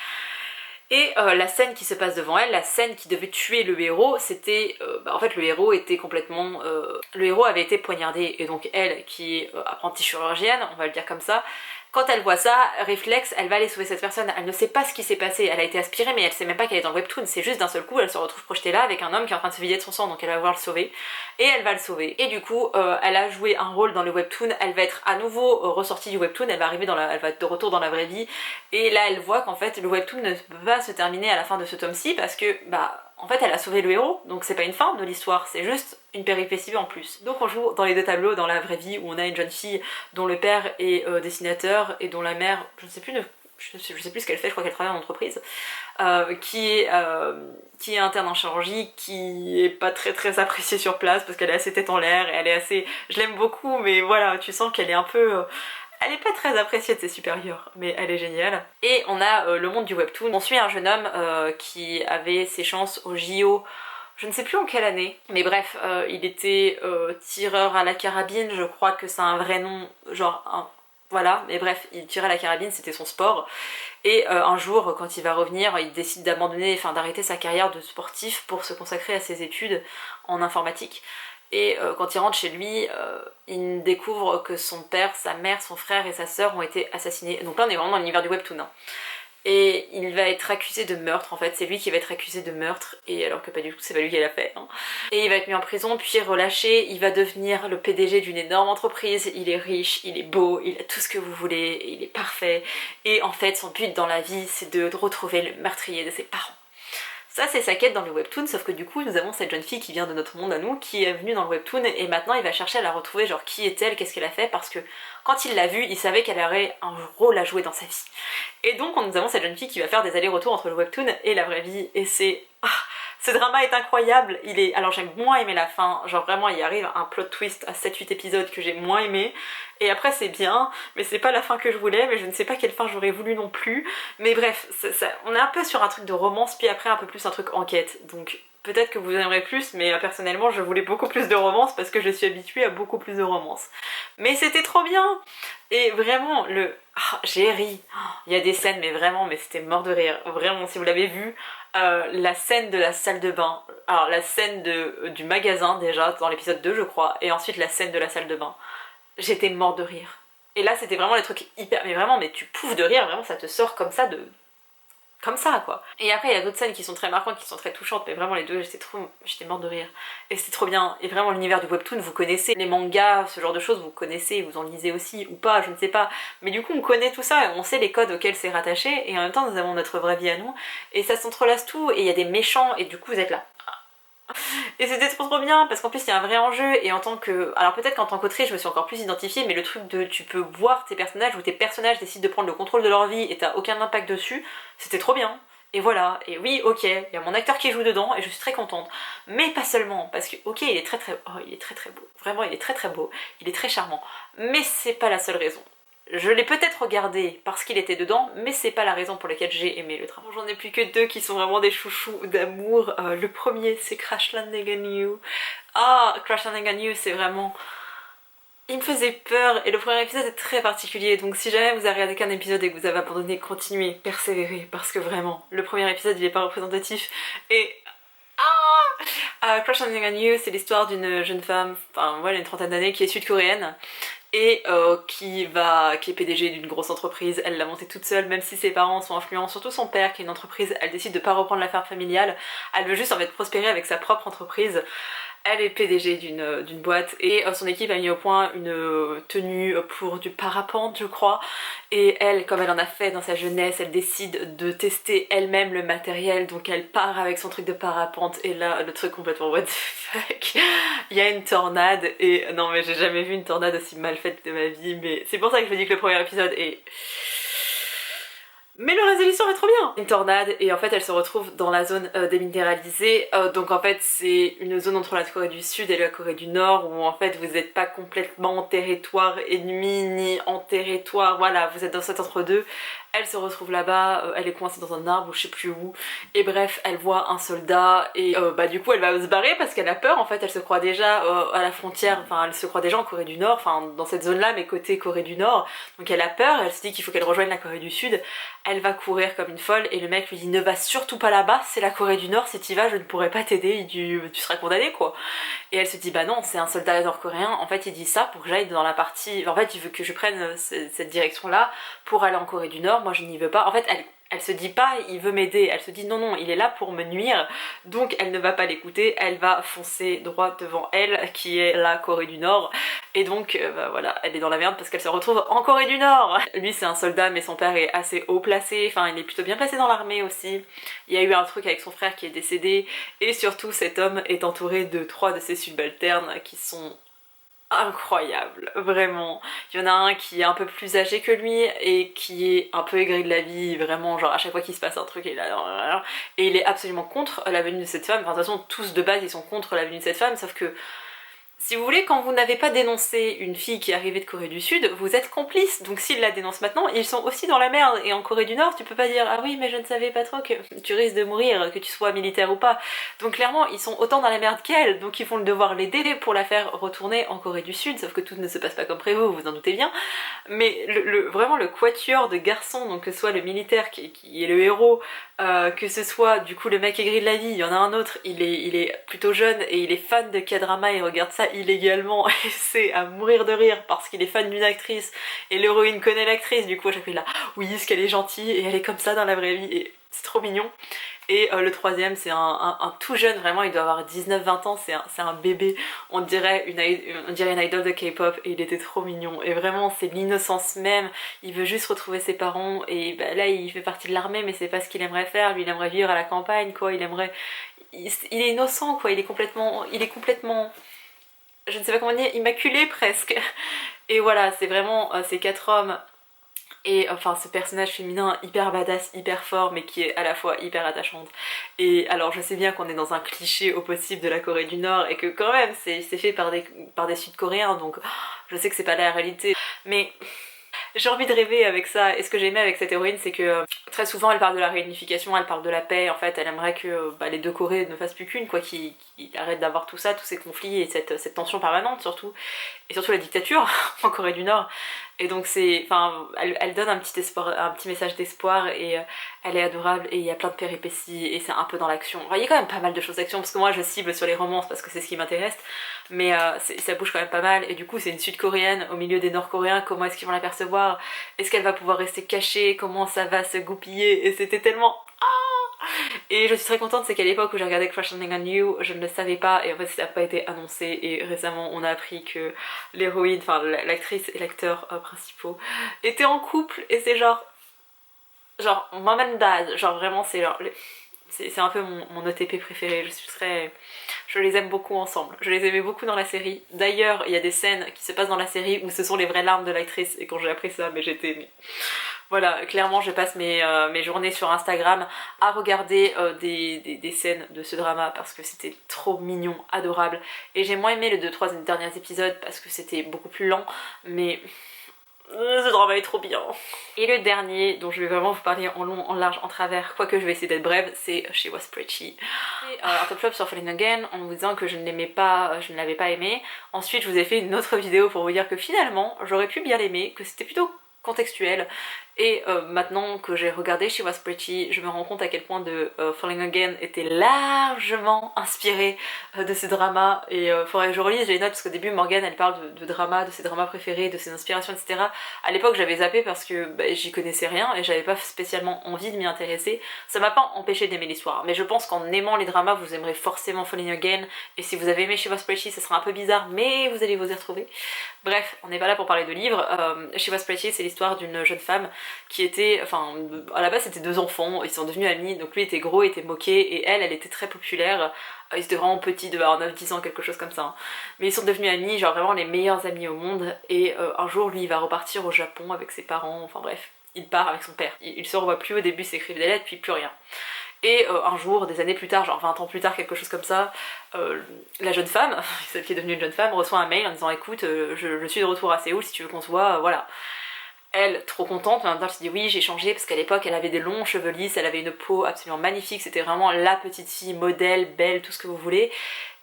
Speaker 1: et la scène qui se passe devant elle, la scène qui devait tuer le héros, c'était en fait le héros était complètement le héros avait été poignardé et donc elle qui est apprentie chirurgienne, on va le dire comme ça. Quand elle voit ça, réflexe, elle va aller sauver cette personne, elle ne sait pas ce qui s'est passé, elle a été aspirée mais elle sait même pas qu'elle est dans le webtoon, c'est juste d'un seul coup elle se retrouve projetée là avec un homme qui est en train de se vider de son sang donc elle va vouloir le sauver et elle va le sauver. Et du coup elle a joué un rôle dans le webtoon, elle va être à nouveau ressortie du webtoon, elle va être de retour dans la vraie vie et là elle voit qu'en fait le webtoon ne peut pas se terminer à la fin de ce tome-ci parce que en fait elle a sauvé le héros donc c'est pas une fin de l'histoire, c'est juste une péripétie en plus. Donc on joue dans les deux tableaux dans la vraie vie où on a une jeune fille dont le père est dessinateur et dont la mère, je sais plus ce qu'elle fait, je crois qu'elle travaille en entreprise, qui est interne en chirurgie, qui est pas très appréciée sur place parce qu'elle est assez tête en l'air et elle est assez... Je l'aime beaucoup mais voilà, tu sens qu'elle est un peu... Elle est pas très appréciée de ses supérieurs, mais elle est géniale. Et on a le monde du webtoon. On suit un jeune homme qui avait ses chances au JO, je ne sais plus en quelle année, mais bref, il était tireur à la carabine, je crois que c'est un vrai nom, genre voilà, mais bref, il tirait à la carabine, c'était son sport. Et un jour, quand il va revenir, il décide d'abandonner, enfin d'arrêter sa carrière de sportif pour se consacrer à ses études en informatique. Et quand il rentre chez lui, il découvre que son père, sa mère, son frère et sa sœur ont été assassinés. Donc là on est vraiment dans l'univers du webtoon. Hein. Et il va être accusé de meurtre en fait, c'est lui qui va être accusé de meurtre, et alors que pas du tout, c'est pas lui qui l'a fait. Hein. Et il va être mis en prison, puis relâché, il va devenir le PDG d'une énorme entreprise, il est riche, il est beau, il a tout ce que vous voulez, il est parfait, et en fait son but dans la vie c'est de retrouver le meurtrier de ses parents. Ça c'est sa quête dans le webtoon, sauf que du coup nous avons cette jeune fille qui vient de notre monde à nous, qui est venue dans le webtoon et maintenant il va chercher à la retrouver, genre qui est-elle, qu'est-ce qu'elle a fait, parce que quand il l'a vue, il savait qu'elle aurait un rôle à jouer dans sa vie. Et donc nous avons cette jeune fille qui va faire des allers-retours entre le webtoon et la vraie vie, et c'est... ce drama est incroyable, alors j'ai moins aimé la fin, genre vraiment il y arrive un plot twist à 7-8 épisodes que j'ai moins aimé, et après c'est bien, mais c'est pas la fin que je voulais, mais je ne sais pas quelle fin j'aurais voulu non plus, mais bref, on est un peu sur un truc de romance, puis après un peu plus un truc enquête, donc peut-être que vous aimerez plus, mais personnellement je voulais beaucoup plus de romance parce que je suis habituée à beaucoup plus de romance. Mais c'était trop bien. Et vraiment, j'ai ri. Il y a des scènes, mais vraiment, mais c'était mort de rire. Vraiment, si vous l'avez vu, la scène de la salle de bain, alors la scène du magasin déjà, dans l'épisode 2 je crois, et ensuite la scène de la salle de bain. J'étais mort de rire. Et là c'était vraiment les trucs hyper... Mais vraiment, mais tu pouffes de rire, vraiment ça te sort comme ça comme ça quoi. Et après il y a d'autres scènes qui sont très marquantes, qui sont très touchantes, mais vraiment les deux j'étais morte de rire. Et c'était trop bien. Et vraiment l'univers du webtoon, vous connaissez les mangas, ce genre de choses, vous connaissez, vous en lisez aussi ou pas, je ne sais pas. Mais du coup on connaît tout ça, on sait les codes auxquels c'est rattaché, et en même temps nous avons notre vraie vie à nous, et ça s'entrelace tout, et il y a des méchants, et du coup vous êtes là. Et c'était trop bien parce qu'en plus il y a un vrai enjeu, et en tant que... Alors peut-être qu'en tant qu'autrice je me suis encore plus identifiée, mais le truc de tu peux voir tes personnages ou tes personnages décident de prendre le contrôle de leur vie et t'as aucun impact dessus, c'était trop bien. et voilà, et oui, ok, il y a mon acteur qui joue dedans et je suis très contente, mais pas seulement, parce que ok, il est très très, oh, il est très très beau, vraiment il est très très beau, il est très charmant, mais c'est pas la seule raison. Je l'ai peut-être regardé parce qu'il était dedans, mais c'est pas la raison pour laquelle j'ai aimé le travail. J'en ai plus que deux qui sont vraiment des chouchous d'amour. Le premier c'est Crash Landing on You. Ah, Crash Landing on You c'est vraiment... Il me faisait peur et le premier épisode est très particulier, donc si jamais vous avez regardé qu'un épisode et que vous avez abandonné, continuez, persévérez, parce que vraiment, le premier épisode il est pas représentatif et... Crash Landing on You c'est l'histoire d'une jeune femme, enfin voilà, une trentaine d'années, qui est sud-coréenne et qui est PDG d'une grosse entreprise. Elle l'a montée toute seule, même si ses parents sont influents, surtout son père qui est une entreprise. Elle décide de pas reprendre l'affaire familiale, elle veut juste en fait prospérer avec sa propre entreprise. Elle est PDG d'une boîte et son équipe a mis au point une tenue pour du parapente je crois, et elle, comme elle en a fait dans sa jeunesse, elle décide de tester elle-même le matériel, donc elle part avec son truc de parapente et là le truc complètement what the fuck, il y a une tornade et non mais j'ai jamais vu une tornade aussi mal faite de ma vie, mais c'est pour ça que je me dis que le premier épisode est... Mais le reste de l'histoire est trop bien. Une tornade et en fait elle se retrouve dans la zone déminéralisée, donc en fait c'est une zone entre la Corée du Sud et la Corée du Nord où en fait vous n'êtes pas complètement en territoire ennemi ni en territoire, voilà, vous êtes dans cet entre-deux. Elle se retrouve là-bas, elle est coincée dans un arbre ou je sais plus où, et bref elle voit un soldat et bah du coup elle va se barrer parce qu'elle a peur, en fait elle se croit déjà à la frontière, enfin elle se croit déjà en Corée du Nord, enfin dans cette zone là mais côté Corée du Nord, donc elle a peur, elle se dit qu'il faut qu'elle rejoigne la Corée du Sud. Elle va courir comme une folle et le mec lui dit ne va surtout pas là-bas, c'est la Corée du Nord, si t'y vas je ne pourrai pas t'aider, tu seras condamné quoi. Et elle se dit bah non, c'est un soldat nord-coréen, en fait il dit ça pour que j'aille dans la partie, en fait il veut que je prenne cette direction là pour aller en Corée du Nord, moi je n'y veux pas. En fait elle se dit pas il veut m'aider, elle se dit non non il est là pour me nuire, donc elle ne va pas l'écouter, elle va foncer droit devant elle qui est la Corée du Nord, et donc bah voilà, elle est dans la merde parce qu'elle se retrouve en Corée du Nord. Lui c'est un soldat mais son père est assez haut placé, enfin il est plutôt bien placé dans l'armée aussi, il y a eu un truc avec son frère qui est décédé, et surtout cet homme est entouré de 3 de ses subalternes qui sont incroyable, vraiment. Il y en a un qui est un peu plus âgé que lui et qui est un peu aigri de la vie, vraiment, genre à chaque fois qu'il se passe un truc, il est là, et il est absolument contre la venue de cette femme. Enfin de toute façon tous de base ils sont contre la venue de cette femme, sauf que si vous voulez, quand vous n'avez pas dénoncé une fille qui est arrivée de Corée du Sud, vous êtes complice, donc s'ils la dénoncent maintenant, ils sont aussi dans la merde, et en Corée du Nord, tu peux pas dire « Ah oui, mais je ne savais pas trop que tu risques de mourir, que tu sois militaire ou pas ». Donc clairement, ils sont autant dans la merde qu'elle, donc ils vont devoir l'aider pour la faire retourner en Corée du Sud, sauf que tout ne se passe pas comme prévu, vous en doutez bien. Mais vraiment le quatuor de garçons, donc que ce soit le militaire qui est le héros, que ce soit du coup le mec aigri de la vie, il y en a un autre, il est plutôt jeune et il est fan de K-drama, il regarde ça illégalement et c'est à mourir de rire parce qu'il est fan d'une actrice et l'héroïne connaît l'actrice, du coup à chaque fois il est là oui est-ce qu'elle est gentille et elle est comme ça dans la vraie vie, et c'est trop mignon. Et le troisième c'est un tout jeune, vraiment il doit avoir 19-20 ans, c'est un bébé, on dirait une idole de K-pop, et il était trop mignon, et vraiment c'est l'innocence même, il veut juste retrouver ses parents, et bah, là il fait partie de l'armée mais c'est pas ce qu'il aimerait faire, lui il aimerait vivre à la campagne quoi, il est innocent quoi, il est complètement, je ne sais pas comment dire, immaculé presque. Et voilà, c'est vraiment ces 4 hommes et enfin ce personnage féminin hyper badass, hyper fort, mais qui est à la fois hyper attachante. Et alors je sais bien qu'on est dans un cliché au possible de la Corée du Nord et que quand même c'est fait par des Sud-Coréens, donc je sais que c'est pas la réalité, mais j'ai envie de rêver avec ça. Et ce que j'ai aimé avec cette héroïne, c'est que très souvent elle parle de la réunification, elle parle de la paix, en fait elle aimerait que les deux Corées ne fassent plus qu'une, quoi, qu'ils arrêtent d'avoir tout ça, tous ces conflits et cette tension permanente surtout, et surtout la dictature en Corée du Nord. Et donc c'est, enfin, elle donne un petit espoir, un petit message d'espoir, et elle est adorable, et il y a plein de péripéties, et c'est un peu dans l'action. Enfin, il y a quand même pas mal de choses d'action, parce que moi je cible sur les romances parce que c'est ce qui m'intéresse, mais ça bouge quand même pas mal, et du coup c'est une Sud-Coréenne au milieu des Nord-Coréens, comment est-ce qu'ils vont la percevoir? Est-ce qu'elle va pouvoir rester cachée? Comment ça va se goupiller? Et c'était tellement... Et je suis très contente, c'est qu'à l'époque où j'ai regardé Crash Landing on You, je ne le savais pas, et en fait ça n'a pas été annoncé, et récemment on a appris que l'héroïne, enfin l'actrice et l'acteur principaux étaient en couple, et c'est genre mom and dad, genre vraiment c'est genre... C'est un peu mon OTP préféré, je les aime beaucoup ensemble, je les aimais beaucoup dans la série. D'ailleurs il y a des scènes qui se passent dans la série où ce sont les vraies larmes de l'actrice, et quand j'ai appris ça, mais j'étais... Voilà, clairement je passe mes journées sur Instagram à regarder des scènes de ce drama parce que c'était trop mignon, adorable. Et j'ai moins aimé les 2-3 derniers épisodes parce que c'était beaucoup plus lent, mais ce drama est trop bien. Et le dernier dont je vais vraiment vous parler en long, en large, en travers, quoique je vais essayer d'être brève, c'est She Was Pretty. Un top flop sur Falling Again en vous disant que je ne l'aimais pas, je ne l'avais pas aimé. Ensuite je vous ai fait une autre vidéo pour vous dire que finalement j'aurais pu bien l'aimer, que c'était plutôt contextuel. Et maintenant que j'ai regardé She Was Pretty, je me rends compte à quel point Falling Again était largement inspiré de ces dramas. Et faudrait que je relise les notes parce qu'au début Morgane elle parle de dramas, de ses dramas préférés, de ses inspirations, etc. À l'époque j'avais zappé parce que j'y connaissais rien et j'avais pas spécialement envie de m'y intéresser. Ça m'a pas empêché d'aimer l'histoire, mais je pense qu'en aimant les dramas vous aimerez forcément Falling Again. Et si vous avez aimé She Was Pretty, ça sera un peu bizarre, mais vous allez vous y retrouver. Bref, on n'est pas là pour parler de livres. She Was Pretty, c'est l'histoire d'une jeune femme qui était, enfin, à la base c'était 2 enfants, ils sont devenus amis, donc lui était gros, était moqué, et elle était très populaire. Ils étaient vraiment petits, de 9-10 ans, quelque chose comme ça. Hein. Mais ils sont devenus amis, genre vraiment les meilleurs amis au monde, et un jour lui il va repartir au Japon avec ses parents, enfin bref, il part avec son père. Il se revoit plus, au début s'écrivent des lettres, puis plus rien. Et un jour, des années plus tard, genre 20 ans plus tard, quelque chose comme ça, la jeune femme, celle qui est devenue une jeune femme, reçoit un mail en disant écoute, je suis de retour à Séoul, si tu veux qu'on se voit, voilà. Elle, trop contente, mais en même temps elle se dit oui j'ai changé parce qu'à l'époque elle avait des longs cheveux lisses, elle avait une peau absolument magnifique, c'était vraiment la petite fille modèle, belle, tout ce que vous voulez.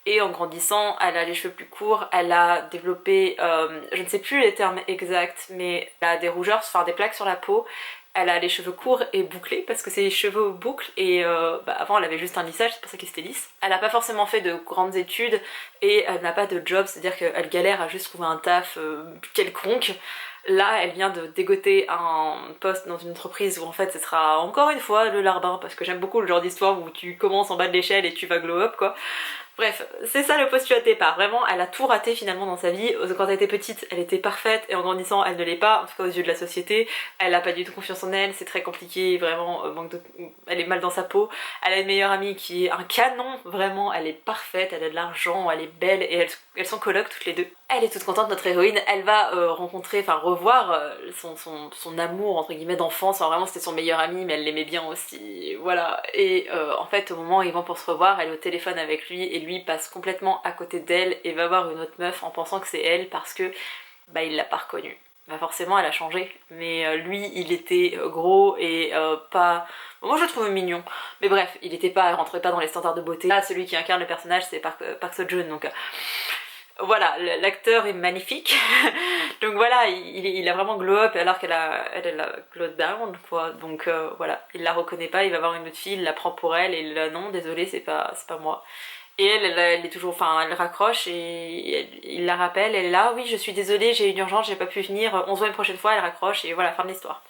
Speaker 1: Et en grandissant, elle a les cheveux plus courts, elle a développé, je ne sais plus les termes exacts, mais elle a des rougeurs, enfin des plaques sur la peau. Elle a les cheveux courts et bouclés parce que c'est les cheveux boucles et avant elle avait juste un lissage, c'est pour ça qu'ils étaient lisses. Elle n'a pas forcément fait de grandes études et elle n'a pas de job, c'est-à-dire qu'elle galère à juste trouver un taf quelconque. Là elle vient de dégoter un poste dans une entreprise où en fait ce sera encore une fois le larbin parce que j'aime beaucoup le genre d'histoire où tu commences en bas de l'échelle et tu vas glow up quoi. Bref, c'est ça le postulat de départ. Vraiment, elle a tout raté finalement dans sa vie. Quand elle était petite, elle était parfaite et en grandissant, elle ne l'est pas, en tout cas aux yeux de la société. Elle n'a pas du tout confiance en elle, c'est très compliqué, vraiment, elle est mal dans sa peau. Elle a une meilleure amie qui est un canon, vraiment, elle est parfaite, elle a de l'argent, elle est belle et elles sont colocs toutes les deux. Elle est toute contente, notre héroïne, elle va revoir son amour entre guillemets d'enfance, enfin, vraiment c'était son meilleur ami mais elle l'aimait bien aussi, voilà. Et en fait au moment où ils vont pour se revoir, elle est au téléphone avec lui et lui passe complètement à côté d'elle et va voir une autre meuf en pensant que c'est elle parce que il l'a pas reconnue. Bah forcément elle a changé, mais lui il était gros et pas... Bon, moi je le trouve mignon, mais bref, il rentrait pas dans les standards de beauté. Là celui qui incarne le personnage c'est Park Seo-joon, donc... Voilà, l'acteur est magnifique, donc voilà, il a vraiment glow up alors qu'elle a glow down quoi, donc voilà, il la reconnaît pas, il va voir une autre fille, il la prend pour elle et là non, désolé c'est pas moi. Et elle est toujours, enfin elle raccroche et il la rappelle, elle est là, oui je suis désolée, j'ai eu une urgence, j'ai pas pu venir, on se voit une prochaine fois, elle raccroche et voilà, fin de l'histoire.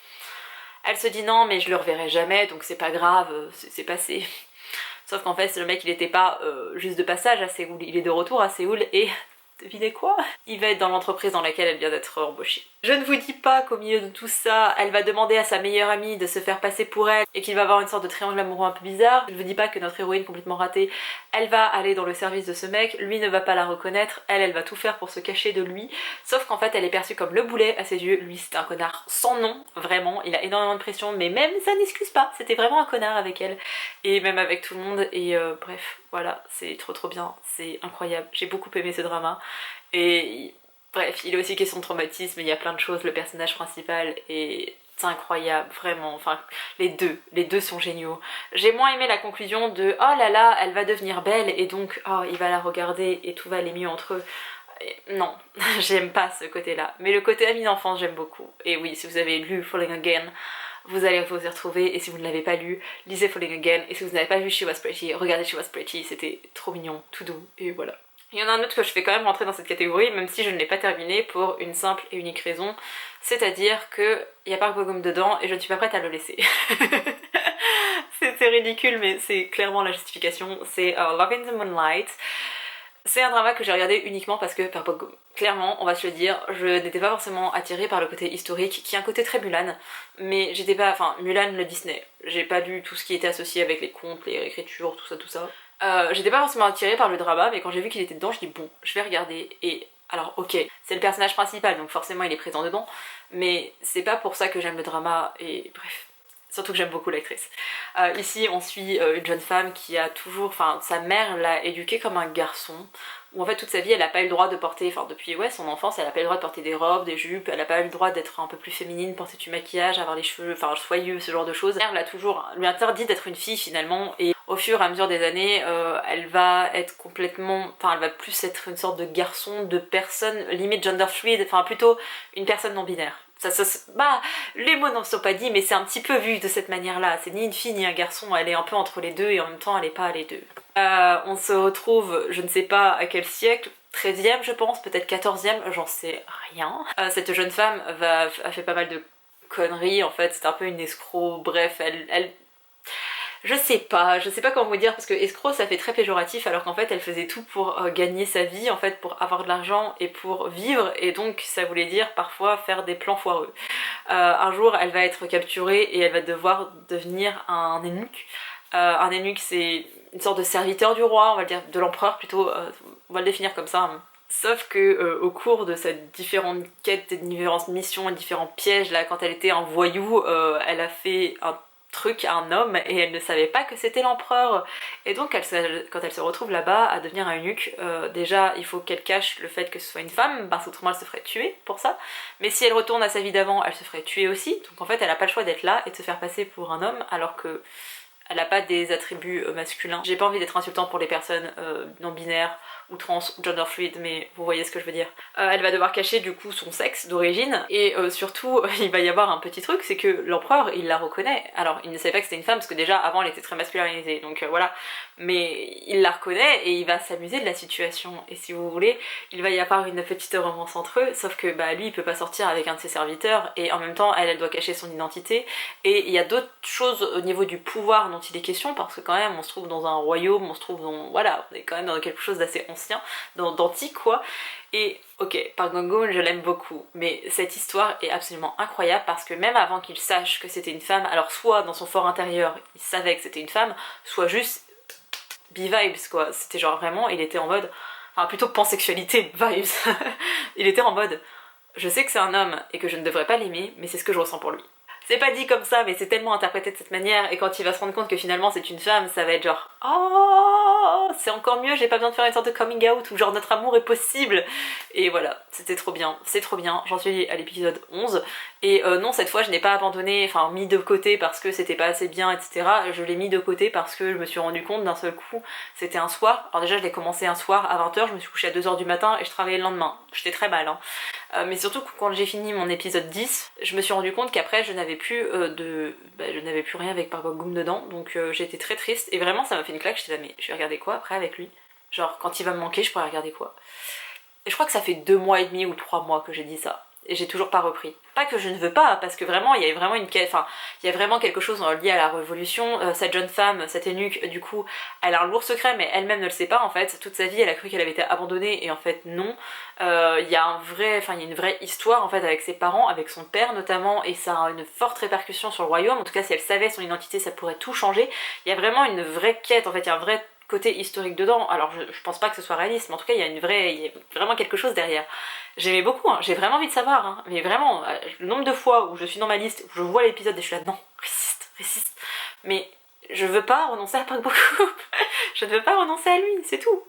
Speaker 1: Elle se dit non mais je le reverrai jamais donc c'est pas grave, c'est passé. Sauf qu'en fait le mec il était pas juste de passage à Séoul, il est de retour à Séoul et... Devinez quoi? Il va être dans l'entreprise dans laquelle elle vient d'être embauchée. Je ne vous dis pas qu'au milieu de tout ça, elle va demander à sa meilleure amie de se faire passer pour elle et qu'il va avoir une sorte de triangle amoureux un peu bizarre. Je ne vous dis pas que notre héroïne complètement ratée, elle va aller dans le service de ce mec, lui ne va pas la reconnaître, elle va tout faire pour se cacher de lui, sauf qu'en fait elle est perçue comme le boulet à ses yeux, lui c'est un connard sans nom, vraiment, il a énormément de pression, mais même ça n'excuse pas, c'était vraiment un connard avec elle, et même avec tout le monde, et bref, voilà, c'est trop bien, c'est incroyable, j'ai beaucoup aimé ce drama, et... Bref, il est aussi question de traumatisme, il y a plein de choses, le personnage principal est incroyable, vraiment, enfin les deux sont géniaux. J'ai moins aimé la conclusion de oh là là, elle va devenir belle et donc oh il va la regarder et tout va aller mieux entre eux. Non, j'aime pas ce côté-là, mais le côté ami d'enfance j'aime beaucoup. Et oui, si vous avez lu Falling Again, vous allez vous y retrouver, et si vous ne l'avez pas lu, lisez Falling Again, et si vous n'avez pas vu She Was Pretty, regardez She Was Pretty, c'était trop mignon, tout doux, et voilà. Il y en a un autre que je fais quand même rentrer dans cette catégorie, même si je ne l'ai pas terminé pour une simple et unique raison, c'est-à-dire que il y a Park Bo-gum dedans et je ne suis pas prête à le laisser. C'est ridicule mais c'est clairement la justification, c'est Love in the Moonlight. C'est un drama que j'ai regardé uniquement parce que Park Bo-gum. Clairement, on va se le dire, je n'étais pas forcément attirée par le côté historique, qui est un côté très Mulan, mais j'étais pas, enfin Mulan le Disney, j'ai pas lu tout ce qui était associé avec les contes, les réécritures, tout ça. J'étais pas forcément attirée par le drama, mais quand j'ai vu qu'il était dedans, je dis bon, je vais regarder, et Alors ok, c'est le personnage principal donc forcément il est présent dedans, mais c'est pas pour ça que j'aime le drama et bref. Surtout que j'aime beaucoup l'actrice. Ici on suit une jeune femme qui a toujours, enfin sa mère l'a éduquée comme un garçon, où en fait toute sa vie elle a pas eu le droit de porter, enfin depuis son enfance elle a pas eu le droit de porter des robes, des jupes, elle a pas eu le droit d'être un peu plus féminine, porter du maquillage, avoir les cheveux, enfin soyeux, ce genre de choses. Elle l'a toujours lui interdit d'être une fille finalement et au fur et à mesure des années elle va être complètement, enfin elle va plus être une sorte de garçon, de personne limite gender fluid, enfin plutôt une personne non binaire. Bah, les mots n'en sont pas dits, mais c'est un petit peu vu de cette manière-là. C'est ni une fille ni un garçon, elle est un peu entre les deux et en même temps elle est pas les deux. On se retrouve, je ne sais pas à quel siècle, 13e je pense, peut-être 14e, j'en sais rien. Cette jeune femme a fait pas mal de conneries en fait, c'est un peu une escroc, bref, elle je sais pas comment vous dire parce que escroc ça fait très péjoratif alors qu'en fait elle faisait tout pour gagner sa vie en fait, pour avoir de l'argent et pour vivre et donc ça voulait dire parfois faire des plans foireux. Un jour elle va être capturée et elle va devoir devenir un eunuque. Un eunuque c'est une sorte de serviteur du roi, on va le dire, de l'empereur plutôt, on va le définir comme ça. Hein. Sauf que au cours de ses différentes quêtes, des différentes missions et différents pièges là, quand elle était un voyou, elle a fait un truc à un homme et elle ne savait pas que c'était l'empereur et donc quand elle se retrouve là-bas à devenir un eunuque, déjà il faut qu'elle cache le fait que ce soit une femme parce qu'autrement elle se ferait tuer pour ça, mais si elle retourne à sa vie d'avant elle se ferait tuer aussi, donc en fait elle a pas le choix d'être là et de se faire passer pour un homme alors que elle a pas des attributs masculins. J'ai pas envie d'être insultant pour les personnes non binaires ou trans ou gender fluid, mais vous voyez ce que je veux dire. Elle va devoir cacher du coup son sexe d'origine et surtout il va y avoir un petit truc, c'est que l'empereur il la reconnaît. Alors il ne savait pas que c'était une femme parce que déjà avant elle était très masculinisée, donc voilà, mais il la reconnaît et il va s'amuser de la situation et si vous voulez il va y avoir une petite romance entre eux, sauf que bah lui il peut pas sortir avec un de ses serviteurs et en même temps elle doit cacher son identité et il y a d'autres choses au niveau du pouvoir dont il est question parce que quand même on se trouve dans un royaume, on se trouve dans, voilà, on est quand même dans quelque chose d'assez ancien, d'antique quoi. Et ok, Park Gong-hoon je l'aime beaucoup, mais cette histoire est absolument incroyable parce que même avant qu'il sache que c'était une femme, alors soit dans son fort intérieur il savait que c'était une femme, soit juste B-vibes quoi, c'était genre vraiment, il était en mode, enfin plutôt pansexualité vibes, il était en mode, je sais que c'est un homme et que je ne devrais pas l'aimer, mais c'est ce que je ressens pour lui. C'est pas dit comme ça, mais c'est tellement interprété de cette manière, et quand il va se rendre compte que finalement c'est une femme, ça va être genre oh, c'est encore mieux, j'ai pas besoin de faire une sorte de coming out où genre notre amour est possible. Et voilà, c'était trop bien, c'est trop bien. J'en suis à l'épisode 11, et non, cette fois je n'ai pas abandonné, enfin mis de côté parce que c'était pas assez bien, etc. Je l'ai mis de côté parce que je me suis rendu compte d'un seul coup, c'était un soir. Alors déjà je l'ai commencé un soir à 20h, je me suis couchée à 2h du matin et je travaillais le lendemain. J'étais très mal, hein. Mais surtout quand j'ai fini mon épisode 10, je me suis rendu compte qu'après je n'avais plus je n'avais plus rien avec Park Bo-gum dedans, donc j'ai été très triste et vraiment ça m'a fait une claque. J'étais là mais je vais regarder quoi après avec lui, genre quand il va me manquer je pourrais regarder quoi. Et je crois que ça fait 2 mois et demi ou 3 mois que j'ai dit ça et j'ai toujours pas repris. Pas que je ne veux pas, parce que vraiment il y a vraiment une quête, enfin il y a vraiment quelque chose lié à la révolution. Cette jeune femme, cette eunuque, du coup elle a un lourd secret mais elle-même ne le sait pas en fait. Toute sa vie elle a cru qu'elle avait été abandonnée et en fait non. Il y a une vraie histoire en fait avec ses parents, avec son père notamment, et ça a une forte répercussion sur le royaume. En tout cas si elle savait son identité ça pourrait tout changer. Il y a vraiment une vraie quête en fait, il y a un vrai côté historique dedans. Alors je pense pas que ce soit réaliste, mais en tout cas il y a vraiment quelque chose derrière. J'aimais beaucoup, hein. J'ai vraiment envie de savoir, hein. Mais vraiment, le nombre de fois où je suis dans ma liste, où je vois l'épisode et je suis là, non, résiste. Mais je veux pas renoncer à Park Bo-gum. Je ne veux pas renoncer à lui, c'est tout.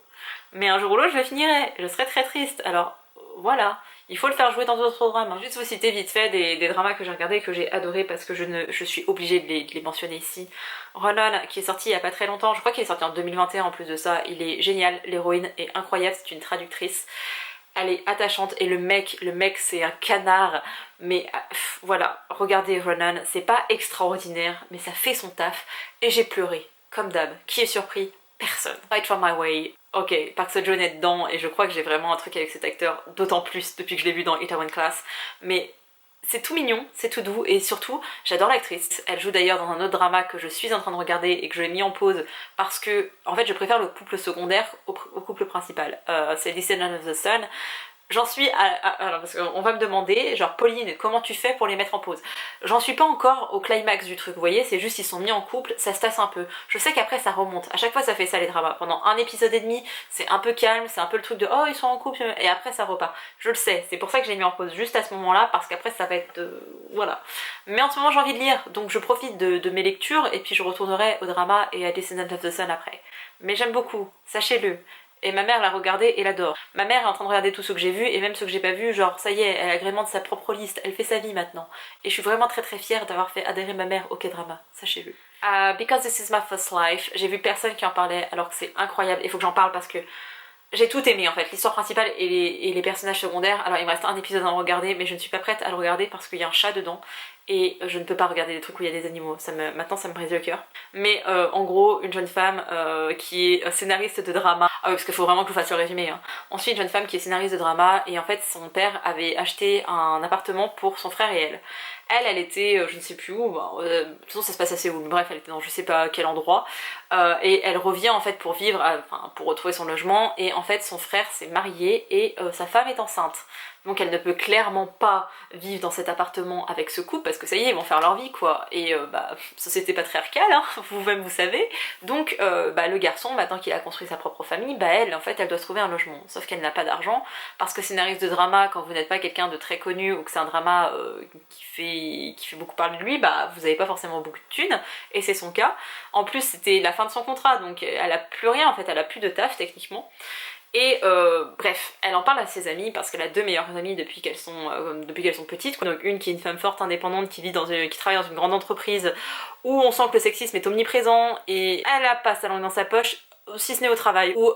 Speaker 1: Mais un jour ou l'autre je le finirai, je serai très triste. Alors voilà, il faut le faire jouer dans d'autres drames. Juste vous citer vite fait des dramas que j'ai regardés et que j'ai adoré parce que je suis obligée de les mentionner ici. Ronan qui est sorti il y a pas très longtemps, je crois qu'il est sorti en 2021 en plus de ça, il est génial, l'héroïne est incroyable, c'est une traductrice. Elle est attachante et le mec c'est un canard, mais voilà, regardez Ronan, c'est pas extraordinaire, mais ça fait son taf, et j'ai pleuré, comme d'hab. Qui est surpris? Personne. Fight for my way. Ok, Park Seo-joon est dedans, et je crois que j'ai vraiment un truc avec cet acteur, d'autant plus depuis que je l'ai vu dans Itaewon Class, mais c'est tout mignon, c'est tout doux, et surtout, j'adore l'actrice. Elle joue d'ailleurs dans un autre drama que je suis en train de regarder et que je l'ai mis en pause parce que, en fait, je préfère le couple secondaire au couple principal. C'est Descendants of the Sun. J'en suis alors parce qu'on va me demander, genre Pauline, comment tu fais pour les mettre en pause? J'en suis pas encore au climax du truc, vous voyez, c'est juste ils sont mis en couple, ça se tasse un peu. Je sais qu'après ça remonte, à chaque fois ça fait ça les dramas. Pendant un épisode et demi, c'est un peu calme, c'est un peu le truc de oh ils sont en couple, et après ça repart. Je le sais, c'est pour ça que je l'ai mis en pause juste à ce moment-là, parce qu'après ça va être... voilà. Mais en ce moment j'ai envie de lire, donc je profite de mes lectures, et puis je retournerai au drama et à Descendants of the Sun après. Mais j'aime beaucoup, sachez-le. Et ma mère l'a regardé et l'adore. Ma mère est en train de regarder tout ce que j'ai vu et même ce que j'ai pas vu, genre ça y est, elle agrémente sa propre liste, elle fait sa vie maintenant. Et je suis vraiment très très fière d'avoir fait adhérer ma mère au K-drama, sachez-le. Because This Is My First Life, j'ai vu personne qui en parlait alors que c'est incroyable, il faut que j'en parle parce que j'ai tout aimé en fait, l'histoire principale et les personnages secondaires. Alors il me reste un épisode à en regarder mais je ne suis pas prête à le regarder parce qu'il y a un chat dedans et je ne peux pas regarder des trucs où il y a des animaux, maintenant ça me brise le cœur. Mais en gros, une jeune femme qui est scénariste de drama, ah oui parce qu'il faut vraiment que je vous fasse le résumé, hein. Ensuite, une jeune femme qui est scénariste de drama et en fait son père avait acheté un appartement pour son frère et elle. Elle était, je ne sais plus où, de toute façon ça se passe à Séoul, bref elle était dans je sais pas quel endroit, et elle revient en fait pour vivre, enfin pour retrouver son logement, et en fait son frère s'est marié et sa femme est enceinte. Donc elle ne peut clairement pas vivre dans cet appartement avec ce couple parce que ça y est, ils vont faire leur vie quoi. Et société patriarcale, hein, vous-même vous savez. Donc le garçon, maintenant qu'il a construit sa propre famille, elle en fait elle doit se trouver un logement. Sauf qu'elle n'a pas d'argent parce que scénariste de drama, quand vous n'êtes pas quelqu'un de très connu ou que c'est un drama qui fait beaucoup parler de lui, vous n'avez pas forcément beaucoup de thunes. Et c'est son cas. En plus c'était la fin de son contrat, donc elle a plus rien en fait, elle a plus de taf techniquement. Et bref, elle en parle à ses amies parce qu'elle a deux meilleures amies depuis qu'elles sont petites. Donc une qui est une femme forte, indépendante, qui travaille dans une grande entreprise où on sent que le sexisme est omniprésent et elle a pas sa langue dans sa poche, si ce n'est au travail, où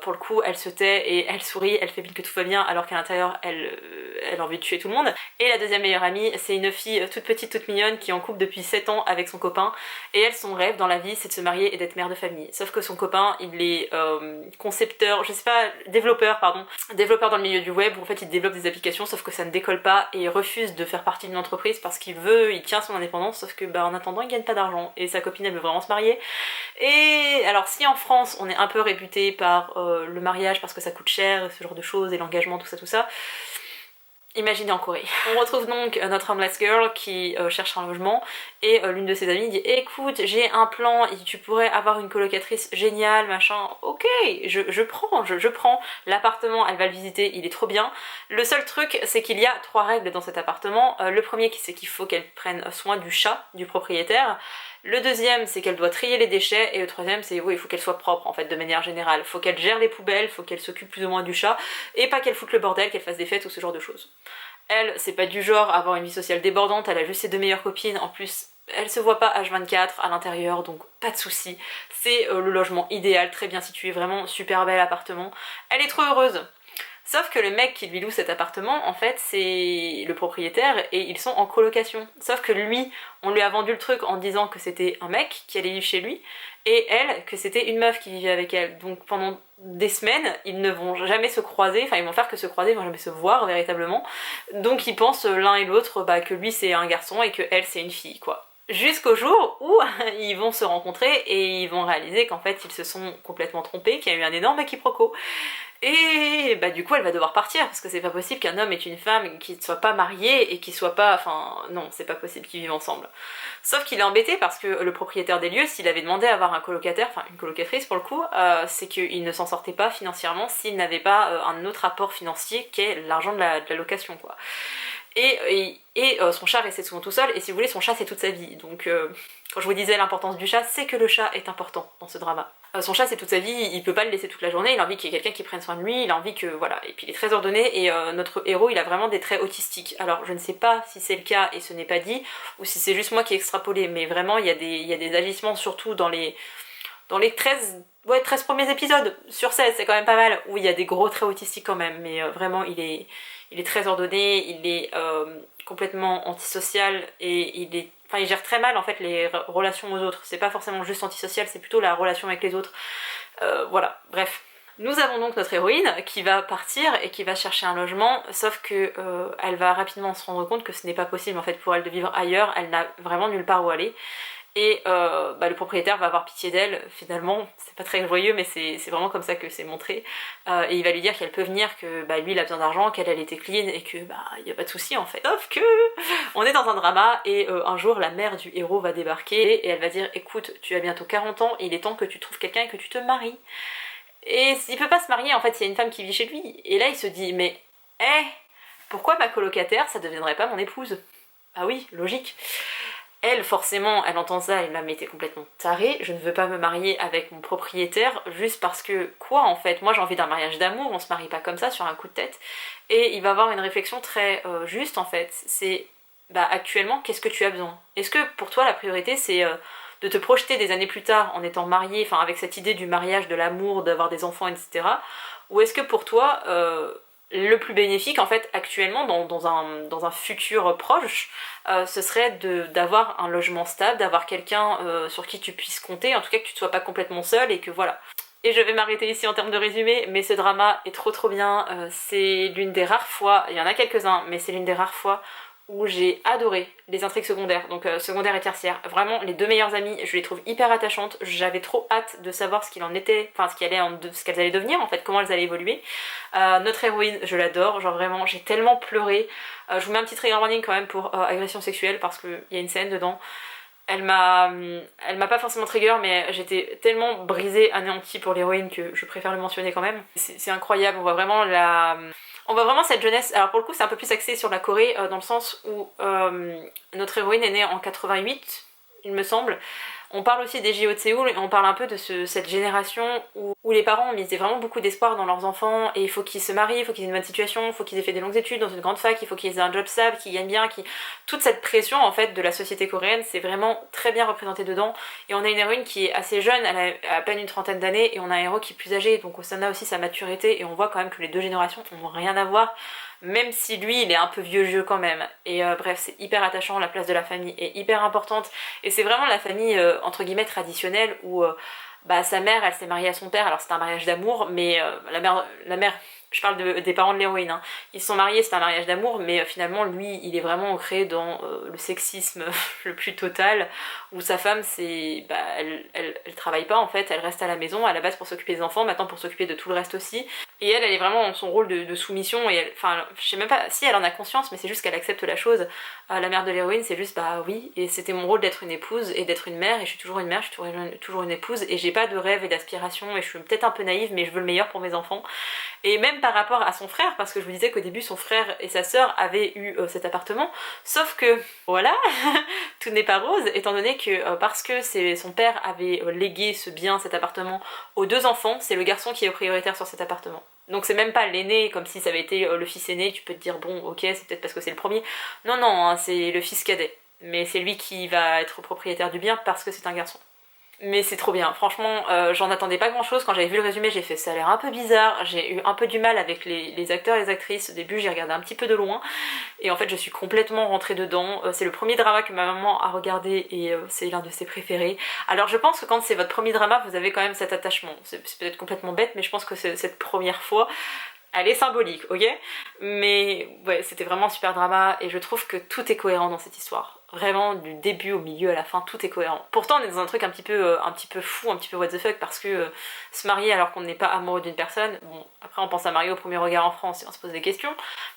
Speaker 1: pour le coup elle se tait et elle sourit, elle fait vite que tout va bien alors qu'à l'intérieur elle a envie de tuer tout le monde. Et la deuxième meilleure amie, c'est une fille toute petite, toute mignonne qui est en couple depuis 7 ans avec son copain et elle, son rêve dans la vie c'est de se marier et d'être mère de famille. Sauf que son copain il est concepteur, je sais pas, développeur dans le milieu du web où en fait il développe des applications sauf que ça ne décolle pas et il refuse de faire partie d'une entreprise parce qu'il tient son indépendance sauf que en attendant il gagne pas d'argent et sa copine elle veut vraiment se marier. Et alors si en France on est un peu réputé par le mariage parce que ça coûte cher, ce genre de choses et l'engagement tout ça, imaginez en Corée. On retrouve donc notre homeless girl qui cherche un logement et l'une de ses amies dit écoute j'ai un plan, tu pourrais avoir une colocatrice géniale machin, ok je prends l'appartement, elle va le visiter, il est trop bien. Le seul truc c'est qu'il y a 3 règles dans cet appartement. Le premier c'est qu'il faut qu'elle prenne soin du chat du propriétaire. Le deuxième c'est qu'elle doit trier les déchets et le troisième c'est il faut qu'elle soit propre en fait de manière générale, faut qu'elle gère les poubelles, faut qu'elle s'occupe plus ou moins du chat et pas qu'elle foute le bordel, qu'elle fasse des fêtes ou ce genre de choses. Elle c'est pas du genre à avoir une vie sociale débordante, elle a juste ses 2 meilleures copines, en plus elle se voit pas H24 à l'intérieur donc pas de soucis. C'est le logement idéal, très bien situé, vraiment super bel appartement, elle est trop heureuse. Sauf que le mec qui lui loue cet appartement, en fait, c'est le propriétaire et ils sont en colocation. Sauf que lui, on lui a vendu le truc en disant que c'était un mec qui allait vivre chez lui et elle, que c'était une meuf qui vivait avec elle. Donc pendant des semaines, ils ne vont jamais se croiser, enfin ils vont faire que se croiser, ils vont jamais se voir véritablement. Donc ils pensent l'un et l'autre que lui c'est un garçon et que elle c'est une fille, quoi. Jusqu'au jour où ils vont se rencontrer et ils vont réaliser qu'en fait ils se sont complètement trompés, qu'il y a eu un énorme quiproquo. Et du coup elle va devoir partir parce que c'est pas possible qu'un homme et une femme qui ne soient pas mariés et qui soient pas... Enfin non, c'est pas possible qu'ils vivent ensemble. Sauf qu'il est embêté parce que le propriétaire des lieux, s'il avait demandé à avoir un colocataire, enfin une colocatrice pour le coup, c'est qu'il ne s'en sortait pas financièrement s'il n'avait pas un autre apport financier qui est l'argent de la location quoi. Et son chat restait souvent tout seul, et si vous voulez, son chat c'est toute sa vie. Donc quand je vous disais l'importance du chat, c'est que le chat est important dans ce drama. Son chat c'est toute sa vie, il peut pas le laisser toute la journée, il a envie qu'il y ait quelqu'un qui prenne soin de lui, il a envie que... voilà. Et puis il est très ordonné, et notre héros il a vraiment des traits autistiques. Alors je ne sais pas si c'est le cas et ce n'est pas dit, ou si c'est juste moi qui ai extrapolé, mais vraiment il y a des agissements surtout dans les 13 premiers épisodes sur 16, c'est quand même pas mal, où il y a des gros traits autistiques quand même, mais vraiment il est très ordonné, il est complètement antisocial et il gère très mal en fait les relations aux autres. C'est pas forcément juste antisocial, c'est plutôt la relation avec les autres. Voilà, bref. Nous avons donc notre héroïne qui va partir et qui va chercher un logement, sauf que elle va rapidement se rendre compte que ce n'est pas possible en fait pour elle de vivre ailleurs, elle n'a vraiment nulle part où aller. et le propriétaire va avoir pitié d'elle finalement, c'est pas très joyeux mais c'est vraiment comme ça que c'est montré, et il va lui dire qu'elle peut venir, que lui il a besoin d'argent, qu'elle elle était clean et que y a pas de souci en fait. Sauf que on est dans un drama et un jour la mère du héros va débarquer et elle va dire écoute, tu as bientôt 40 ans, il est temps que tu trouves quelqu'un et que tu te maries. Et il peut pas se marier, en fait, il y a une femme qui vit chez lui. Et là il se dit mais pourquoi ma colocataire ça deviendrait pas mon épouse? Ah oui, logique. Elle, forcément, elle entend ça, elle la mettait complètement tarée. Je ne veux pas me marier avec mon propriétaire juste parce que, quoi en fait? Moi j'ai envie d'un mariage d'amour, on se marie pas comme ça sur un coup de tête. Et il va avoir une réflexion très juste en fait. C'est, actuellement, qu'est-ce que tu as besoin? Est-ce que pour toi la priorité c'est de te projeter des années plus tard en étant marié, enfin avec cette idée du mariage, de l'amour, d'avoir des enfants, etc. Ou est-ce que pour toi, le plus bénéfique en fait actuellement dans un futur proche, ce serait d'avoir un logement stable, d'avoir quelqu'un sur qui tu puisses compter, en tout cas que tu ne sois pas complètement seule et que voilà. Et je vais m'arrêter ici en termes de résumé, mais ce drama est trop bien, c'est l'une des rares fois, il y en a quelques-uns, mais c'est l'une des rares fois où j'ai adoré les intrigues secondaires, donc secondaires et tertiaires. Vraiment, les deux meilleures amies, je les trouve hyper attachantes. J'avais trop hâte de savoir ce qu'il en était, enfin ce qu'elles allaient devenir en fait, comment elles allaient évoluer. Notre héroïne, je l'adore, genre vraiment, j'ai tellement pleuré. Je vous mets un petit trigger warning quand même pour agression sexuelle parce qu'il y a une scène dedans. Elle m'a pas forcément trigger, mais j'étais tellement brisée, anéantie pour l'héroïne que je préfère le mentionner quand même. C'est incroyable, on voit vraiment cette jeunesse. Alors pour le coup c'est un peu plus axé sur la Corée, dans le sens où notre héroïne est née en 88 il me semble. On parle aussi des JO de Séoul et on parle un peu de cette génération où les parents misaient vraiment beaucoup d'espoir dans leurs enfants et il faut qu'ils se marient, il faut qu'ils aient une bonne situation, il faut qu'ils aient fait des longues études dans une grande fac, il faut qu'ils aient un job stable, qu'ils gagnent bien, toute cette pression en fait de la société coréenne, c'est vraiment très bien représenté dedans. Et on a une héroïne qui est assez jeune, elle a à peine une trentaine d'années, et on a un héros qui est plus âgé, donc ça a aussi sa maturité et on voit quand même que les deux générations n'ont rien à voir. Même si lui il est un peu vieux jeu quand même. Et bref, c'est hyper attachant, la place de la famille est hyper importante. Et c'est vraiment la famille entre guillemets traditionnelle où sa mère elle s'est mariée à son père, alors c'était un mariage d'amour, mais la mère, je parle des parents de l'héroïne, hein. Ils se sont mariés, c'était un mariage d'amour, mais finalement lui il est vraiment ancré dans le sexisme le plus total, où sa femme elle travaille pas en fait, elle reste à la maison à la base pour s'occuper des enfants, maintenant pour s'occuper de tout le reste aussi. Et elle est vraiment dans son rôle de soumission, et je sais même pas si elle en a conscience, mais c'est juste qu'elle accepte la chose. La mère de l'héroïne, c'est juste oui, et c'était mon rôle d'être une épouse et d'être une mère, et je suis toujours une mère, je suis toujours une épouse, et j'ai pas de rêve et d'aspiration, et je suis peut-être un peu naïve, mais je veux le meilleur pour mes enfants. Et même par rapport à son frère, parce que je vous disais qu'au début son frère et sa sœur avaient eu cet appartement, sauf que voilà, tout n'est pas rose, étant donné que parce que son père avait légué ce bien, cet appartement, aux deux enfants, c'est le garçon qui est prioritaire sur cet appartement. Donc c'est même pas l'aîné, comme si ça avait été le fils aîné, tu peux te dire bon ok c'est peut-être parce que c'est le premier. Non non, hein, c'est le fils cadet, mais c'est lui qui va être propriétaire du bien parce que c'est un garçon. Mais c'est trop bien, franchement j'en attendais pas grand chose. Quand j'avais vu le résumé j'ai fait ça a l'air un peu bizarre, j'ai eu un peu du mal avec les acteurs et les actrices. Au début j'ai regardé un petit peu de loin et en fait je suis complètement rentrée dedans. C'est le premier drama que ma maman a regardé et c'est l'un de ses préférés. Alors je pense que quand c'est votre premier drama vous avez quand même cet attachement, c'est peut-être complètement bête mais je pense que cette première fois elle est symbolique, ok? Mais ouais, c'était vraiment un super drama et je trouve que tout est cohérent dans cette histoire. Vraiment, du début au milieu à la fin, tout est cohérent. Pourtant, on est dans un truc un petit peu fou, un petit peu what the fuck, parce que se marier alors qu'on n'est pas amoureux d'une personne, bon, après on pense à marier au premier regard en France et on se pose des questions,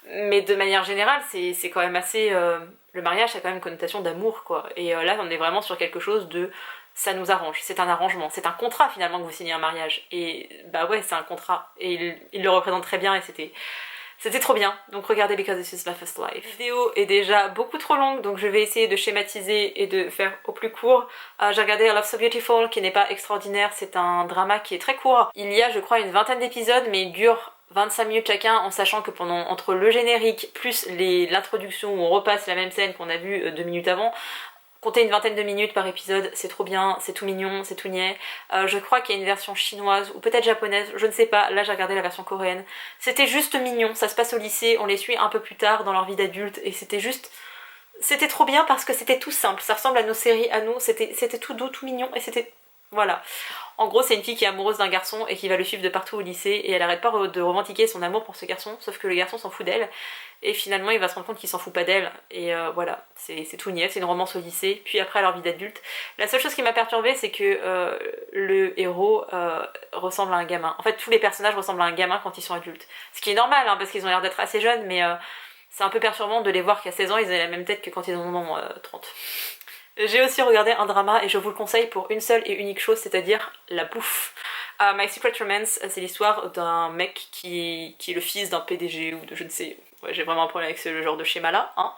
Speaker 1: mais de manière générale, c'est quand même assez... le mariage, ça a quand même une connotation d'amour, quoi. Et là, on est vraiment sur quelque chose de... ça nous arrange, c'est un arrangement, c'est un contrat finalement que vous signez un mariage. Et ouais, c'est un contrat. Et il le représente très bien et c'était trop bien. Donc regardez Because This Is My First Life. La vidéo est déjà beaucoup trop longue, donc je vais essayer de schématiser et de faire au plus court. J'ai regardé I Love So Beautiful, qui n'est pas extraordinaire, c'est un drama qui est très court. Il y a je crois une vingtaine d'épisodes, mais il dure 25 minutes chacun, en sachant que entre le générique plus l'introduction où on repasse la même scène qu'on a vue 2 minutes avant, comptez une vingtaine de minutes par épisode, c'est trop bien, c'est tout mignon, c'est tout niais. Je crois qu'il y a une version chinoise ou peut-être japonaise, je ne sais pas, là j'ai regardé la version coréenne. C'était juste mignon, ça se passe au lycée, on les suit un peu plus tard dans leur vie d'adulte et c'était trop bien parce que c'était tout simple, ça ressemble à nos séries à nous, c'était tout doux, tout mignon et c'était Voilà. En gros, c'est une fille qui est amoureuse d'un garçon et qui va le suivre de partout au lycée et elle arrête pas de revendiquer son amour pour ce garçon, sauf que le garçon s'en fout d'elle et finalement il va se rendre compte qu'il s'en fout pas d'elle et voilà, c'est tout niais, c'est une romance au lycée, puis après leur vie d'adulte. La seule chose qui m'a perturbée, c'est que le héros ressemble à un gamin. En fait, tous les personnages ressemblent à un gamin quand ils sont adultes. Ce qui est normal, hein, parce qu'ils ont l'air d'être assez jeunes, mais c'est un peu perturbant de les voir qu'à 16 ans, ils ont la même tête que quand ils en ont 30. J'ai aussi regardé un drama et je vous le conseille pour une seule et unique chose, c'est-à-dire la bouffe. My Secret Romance, c'est l'histoire d'un mec qui est le fils d'un PDG ou de je ne sais... Ouais, j'ai vraiment un problème avec ce genre de schéma là, hein.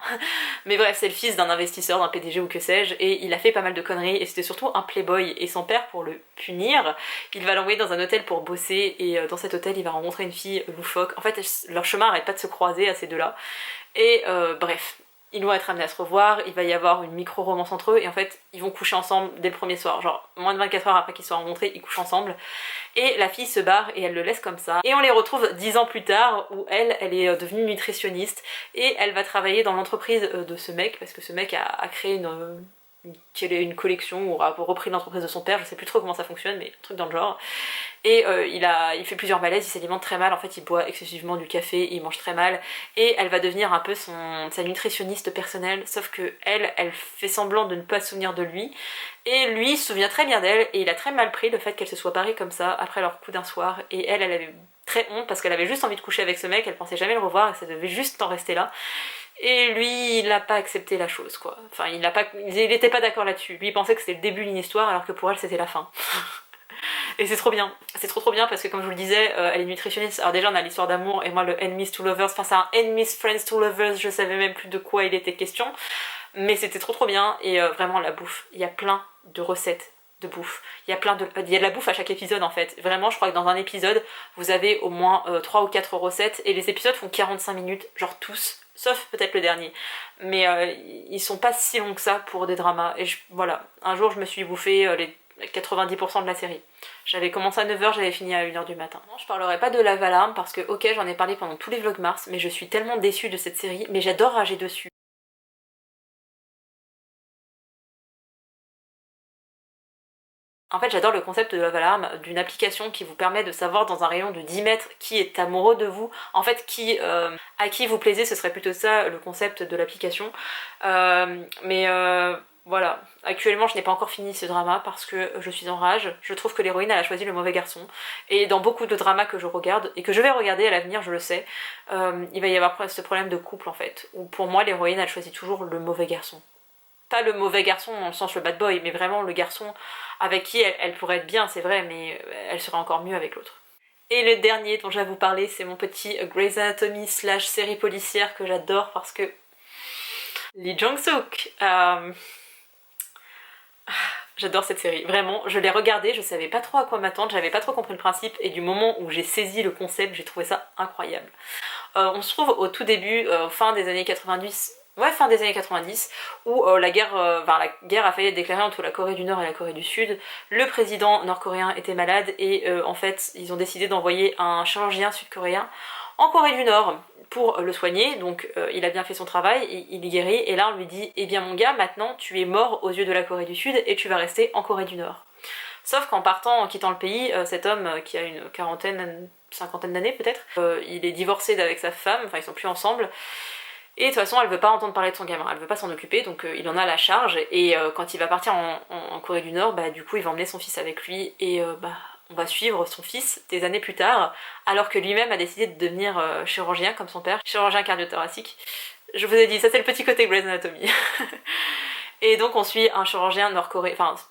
Speaker 1: Mais bref, c'est le fils d'un investisseur, d'un PDG ou que sais-je, et il a fait pas mal de conneries, et c'était surtout un playboy, et son père, pour le punir, il va l'envoyer dans un hôtel pour bosser, et dans cet hôtel, il va rencontrer une fille loufoque. En fait, leur chemin arrête pas de se croiser à ces deux-là. Et bref, ils vont être amenés à se revoir, il va y avoir une micro-romance entre eux, et en fait, ils vont coucher ensemble dès le premier soir. Genre, moins de 24 heures après qu'ils soient rencontrés, ils couchent ensemble. Et la fille se barre et elle le laisse comme ça. Et on les retrouve 10 ans plus tard, où elle est devenue nutritionniste, et elle va travailler dans l'entreprise de ce mec, parce que ce mec a créé une collection, ou a repris l'entreprise de son père, je sais plus trop comment ça fonctionne, mais un truc dans le genre. Et il fait plusieurs malaises, il s'alimente très mal, en fait il boit excessivement du café, il mange très mal, et elle va devenir un peu sa nutritionniste personnelle, sauf que elle fait semblant de ne pas se souvenir de lui, et lui se souvient très bien d'elle, et il a très mal pris le fait qu'elle se soit barrée comme ça, après leur coup d'un soir, et elle avait très honte, parce qu'elle avait juste envie de coucher avec ce mec, elle pensait jamais le revoir, et ça devait juste en rester là. Et lui, il n'a pas accepté la chose, quoi. Enfin, il était pas d'accord là-dessus. Lui, il pensait que c'était le début d'une histoire, alors que pour elle, c'était la fin. Et c'est trop bien. C'est trop bien parce que, comme je vous le disais, elle est nutritionniste. Alors déjà, on a l'histoire d'amour, et moi, le Enemies to Lovers, enfin, c'est un Enemies Friends to Lovers, je savais même plus de quoi il était question. Mais c'était trop bien, et vraiment, la bouffe. Il y a plein de recettes de bouffe. Il y a de la bouffe à chaque épisode, en fait. Vraiment, je crois que dans un épisode, vous avez au moins 3 ou 4 recettes, et les épisodes font 45 minutes, genre tous. Sauf peut-être le dernier. Mais ils sont pas si longs que ça pour des dramas. Et voilà, un jour je me suis bouffé les 90% de la série. J'avais commencé à 9h, j'avais fini à 1h du matin. Non, je parlerai pas de Love Alarm parce que ok, j'en ai parlé pendant tous les vlogs Mars, mais je suis tellement déçue de cette série, mais j'adore rager dessus. En fait, j'adore le concept de Love Alarm, d'une application qui vous permet de savoir dans un rayon de 10 mètres qui est amoureux de vous. En fait, à qui vous plaisez, ce serait plutôt ça le concept de l'application. Voilà, actuellement je n'ai pas encore fini ce drama parce que je suis en rage. Je trouve que l'héroïne elle a choisi le mauvais garçon. Et dans beaucoup de dramas que je regarde, et que je vais regarder à l'avenir, je le sais, il va y avoir ce problème de couple en fait. Où pour moi l'héroïne elle choisit toujours le mauvais garçon. Pas le mauvais garçon dans le sens le bad boy, mais vraiment le garçon avec qui elle pourrait être bien, c'est vrai, mais elle serait encore mieux avec l'autre. Et le dernier dont je vais vous parler, c'est mon petit Grey's Anatomy / série policière que j'adore parce que... Lee Jong-suk. J'adore cette série, vraiment, je l'ai regardée, je savais pas trop à quoi m'attendre, j'avais pas trop compris le principe, et du moment où j'ai saisi le concept, j'ai trouvé ça incroyable. On se trouve au tout début, fin des années 90, ouais, fin des années 90, où la guerre a failli être déclarée entre la Corée du Nord et la Corée du Sud. Le président nord-coréen était malade, et en fait, ils ont décidé d'envoyer un chirurgien sud-coréen en Corée du Nord pour le soigner, donc il a bien fait son travail, il est guéri, et là on lui dit « Eh bien mon gars, maintenant tu es mort aux yeux de la Corée du Sud et tu vas rester en Corée du Nord. » Sauf qu'en partant, en quittant le pays, cet homme qui a une cinquantaine d'années peut-être, il est divorcé d'avec sa femme, enfin ils sont plus ensemble, et de toute façon elle veut pas entendre parler de son gamin, elle veut pas s'en occuper, donc il en a la charge, et quand il va partir en Corée du Nord, bah du coup il va emmener son fils avec lui, et on va suivre son fils des années plus tard, alors que lui-même a décidé de devenir chirurgien comme son père, chirurgien cardiothoracique. Je vous ai dit, ça c'est le petit côté Grey's Anatomy. Et donc on suit un chirurgien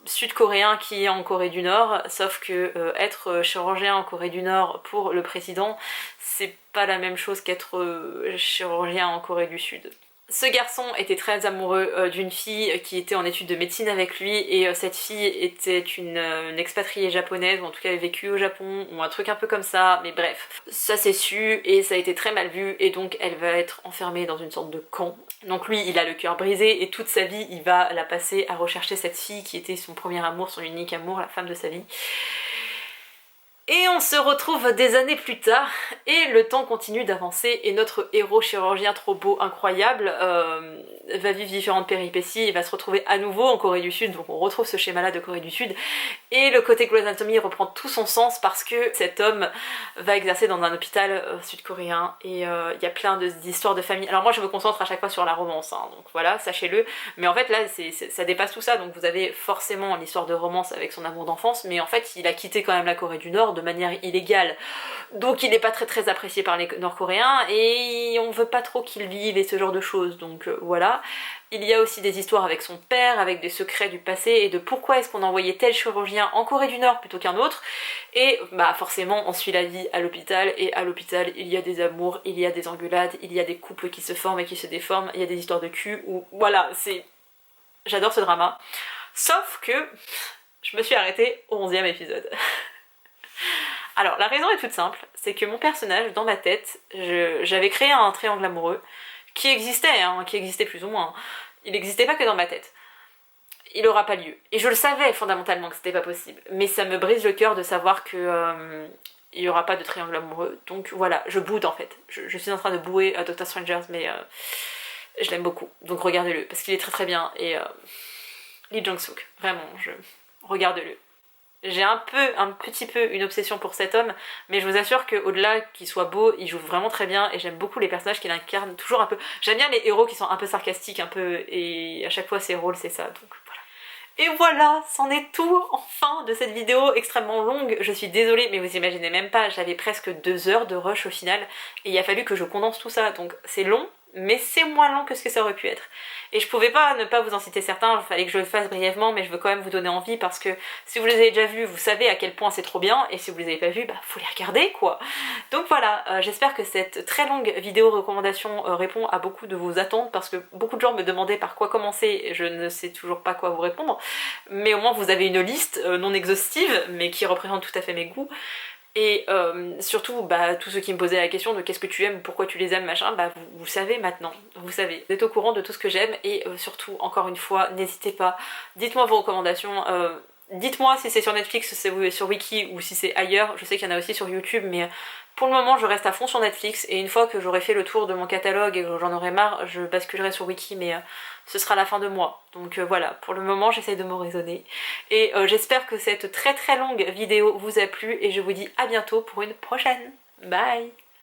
Speaker 1: sud-coréen qui est en Corée du Nord, sauf que être chirurgien en Corée du Nord pour le président, c'est pas la même chose qu'être chirurgien en Corée du Sud. Ce garçon était très amoureux d'une fille qui était en études de médecine avec lui, et cette fille était une expatriée japonaise, ou en tout cas avait vécu au Japon, ou un truc un peu comme ça, mais bref. Ça s'est su, et ça a été très mal vu, et donc elle va être enfermée dans une sorte de camp. Donc lui, il a le cœur brisé, et toute sa vie, il va la passer à rechercher cette fille qui était son premier amour, son unique amour, la femme de sa vie. Et on se retrouve des années plus tard, et le temps continue d'avancer, et notre héros chirurgien trop beau, incroyable, va vivre différentes péripéties, et va se retrouver à nouveau en Corée du Sud, donc on retrouve ce schéma-là de Corée du Sud, Et le côté Grey's Anatomy reprend tout son sens parce que cet homme va exercer dans un hôpital sud-coréen et il y a plein d'histoires de famille. Alors moi je me concentre à chaque fois sur la romance, hein, donc voilà, sachez-le. Mais en fait là ça dépasse tout ça, donc vous avez forcément l'histoire de romance avec son amour d'enfance, mais en fait il a quitté quand même la Corée du Nord de manière illégale. Donc il n'est pas très apprécié par les Nord-Coréens et on veut pas trop qu'il vive et ce genre de choses, donc voilà. Il y a aussi des histoires avec son père, avec des secrets du passé et de pourquoi est-ce qu'on envoyait tel chirurgien en Corée du Nord plutôt qu'un autre. Et bah forcément on suit la vie à l'hôpital et à l'hôpital il y a des amours, il y a des engueulades, il y a des couples qui se forment et qui se déforment, il y a des histoires de cul ou voilà, c'est... J'adore ce drama. Sauf que je me suis arrêtée au 11e épisode. Alors la raison est toute simple, c'est que mon personnage dans ma tête, j'avais créé un triangle amoureux qui existait, hein, qui existait plus ou moins. Il n'existait pas que dans ma tête. Il aura pas lieu. Et je le savais fondamentalement que c'était pas possible. Mais ça me brise le cœur de savoir que il y aura pas de triangle amoureux. Donc voilà, je boude en fait. Je suis en train de bouer à Dr. Strangers, mais je l'aime beaucoup. Donc regardez-le, parce qu'il est très bien. Et Lee Jong-suk, vraiment, regarde-le. J'ai un petit peu une obsession pour cet homme, mais je vous assure qu'au-delà qu'il soit beau, il joue vraiment très bien et j'aime beaucoup les personnages qu'il incarne toujours un peu. J'aime bien les héros qui sont un peu sarcastiques, un peu, et à chaque fois ses rôles c'est ça, donc voilà. Et voilà, c'en est tout enfin de cette vidéo extrêmement longue. Je suis désolée, mais vous imaginez même pas, j'avais presque 2 heures de rush au final et il a fallu que je condense tout ça, donc c'est long, mais c'est moins long que ce que ça aurait pu être. Et je pouvais pas ne pas vous en citer certains, il fallait que je le fasse brièvement, mais je veux quand même vous donner envie parce que si vous les avez déjà vus, vous savez à quel point c'est trop bien, et si vous les avez pas vus, bah faut les regarder quoi. Donc voilà, j'espère que cette très longue vidéo recommandation répond à beaucoup de vos attentes parce que beaucoup de gens me demandaient par quoi commencer et je ne sais toujours pas quoi vous répondre, mais au moins vous avez une liste non exhaustive mais qui représente tout à fait mes goûts. Et surtout, bah, tous ceux qui me posaient la question de qu'est-ce que tu aimes, pourquoi tu les aimes, machin, bah vous savez maintenant, vous savez. Vous êtes au courant de tout ce que j'aime et surtout, encore une fois, n'hésitez pas, dites-moi vos recommandations, dites-moi si c'est sur Netflix, si c'est sur Wiki ou si c'est ailleurs, je sais qu'il y en a aussi sur YouTube, mais pour le moment je reste à fond sur Netflix et une fois que j'aurai fait le tour de mon catalogue et que j'en aurai marre, je basculerai sur Wiki, mais ce sera la fin de mois. Donc voilà, pour le moment j'essaie de me raisonner. Et j'espère que cette très longue vidéo vous a plu et je vous dis à bientôt pour une prochaine. Bye!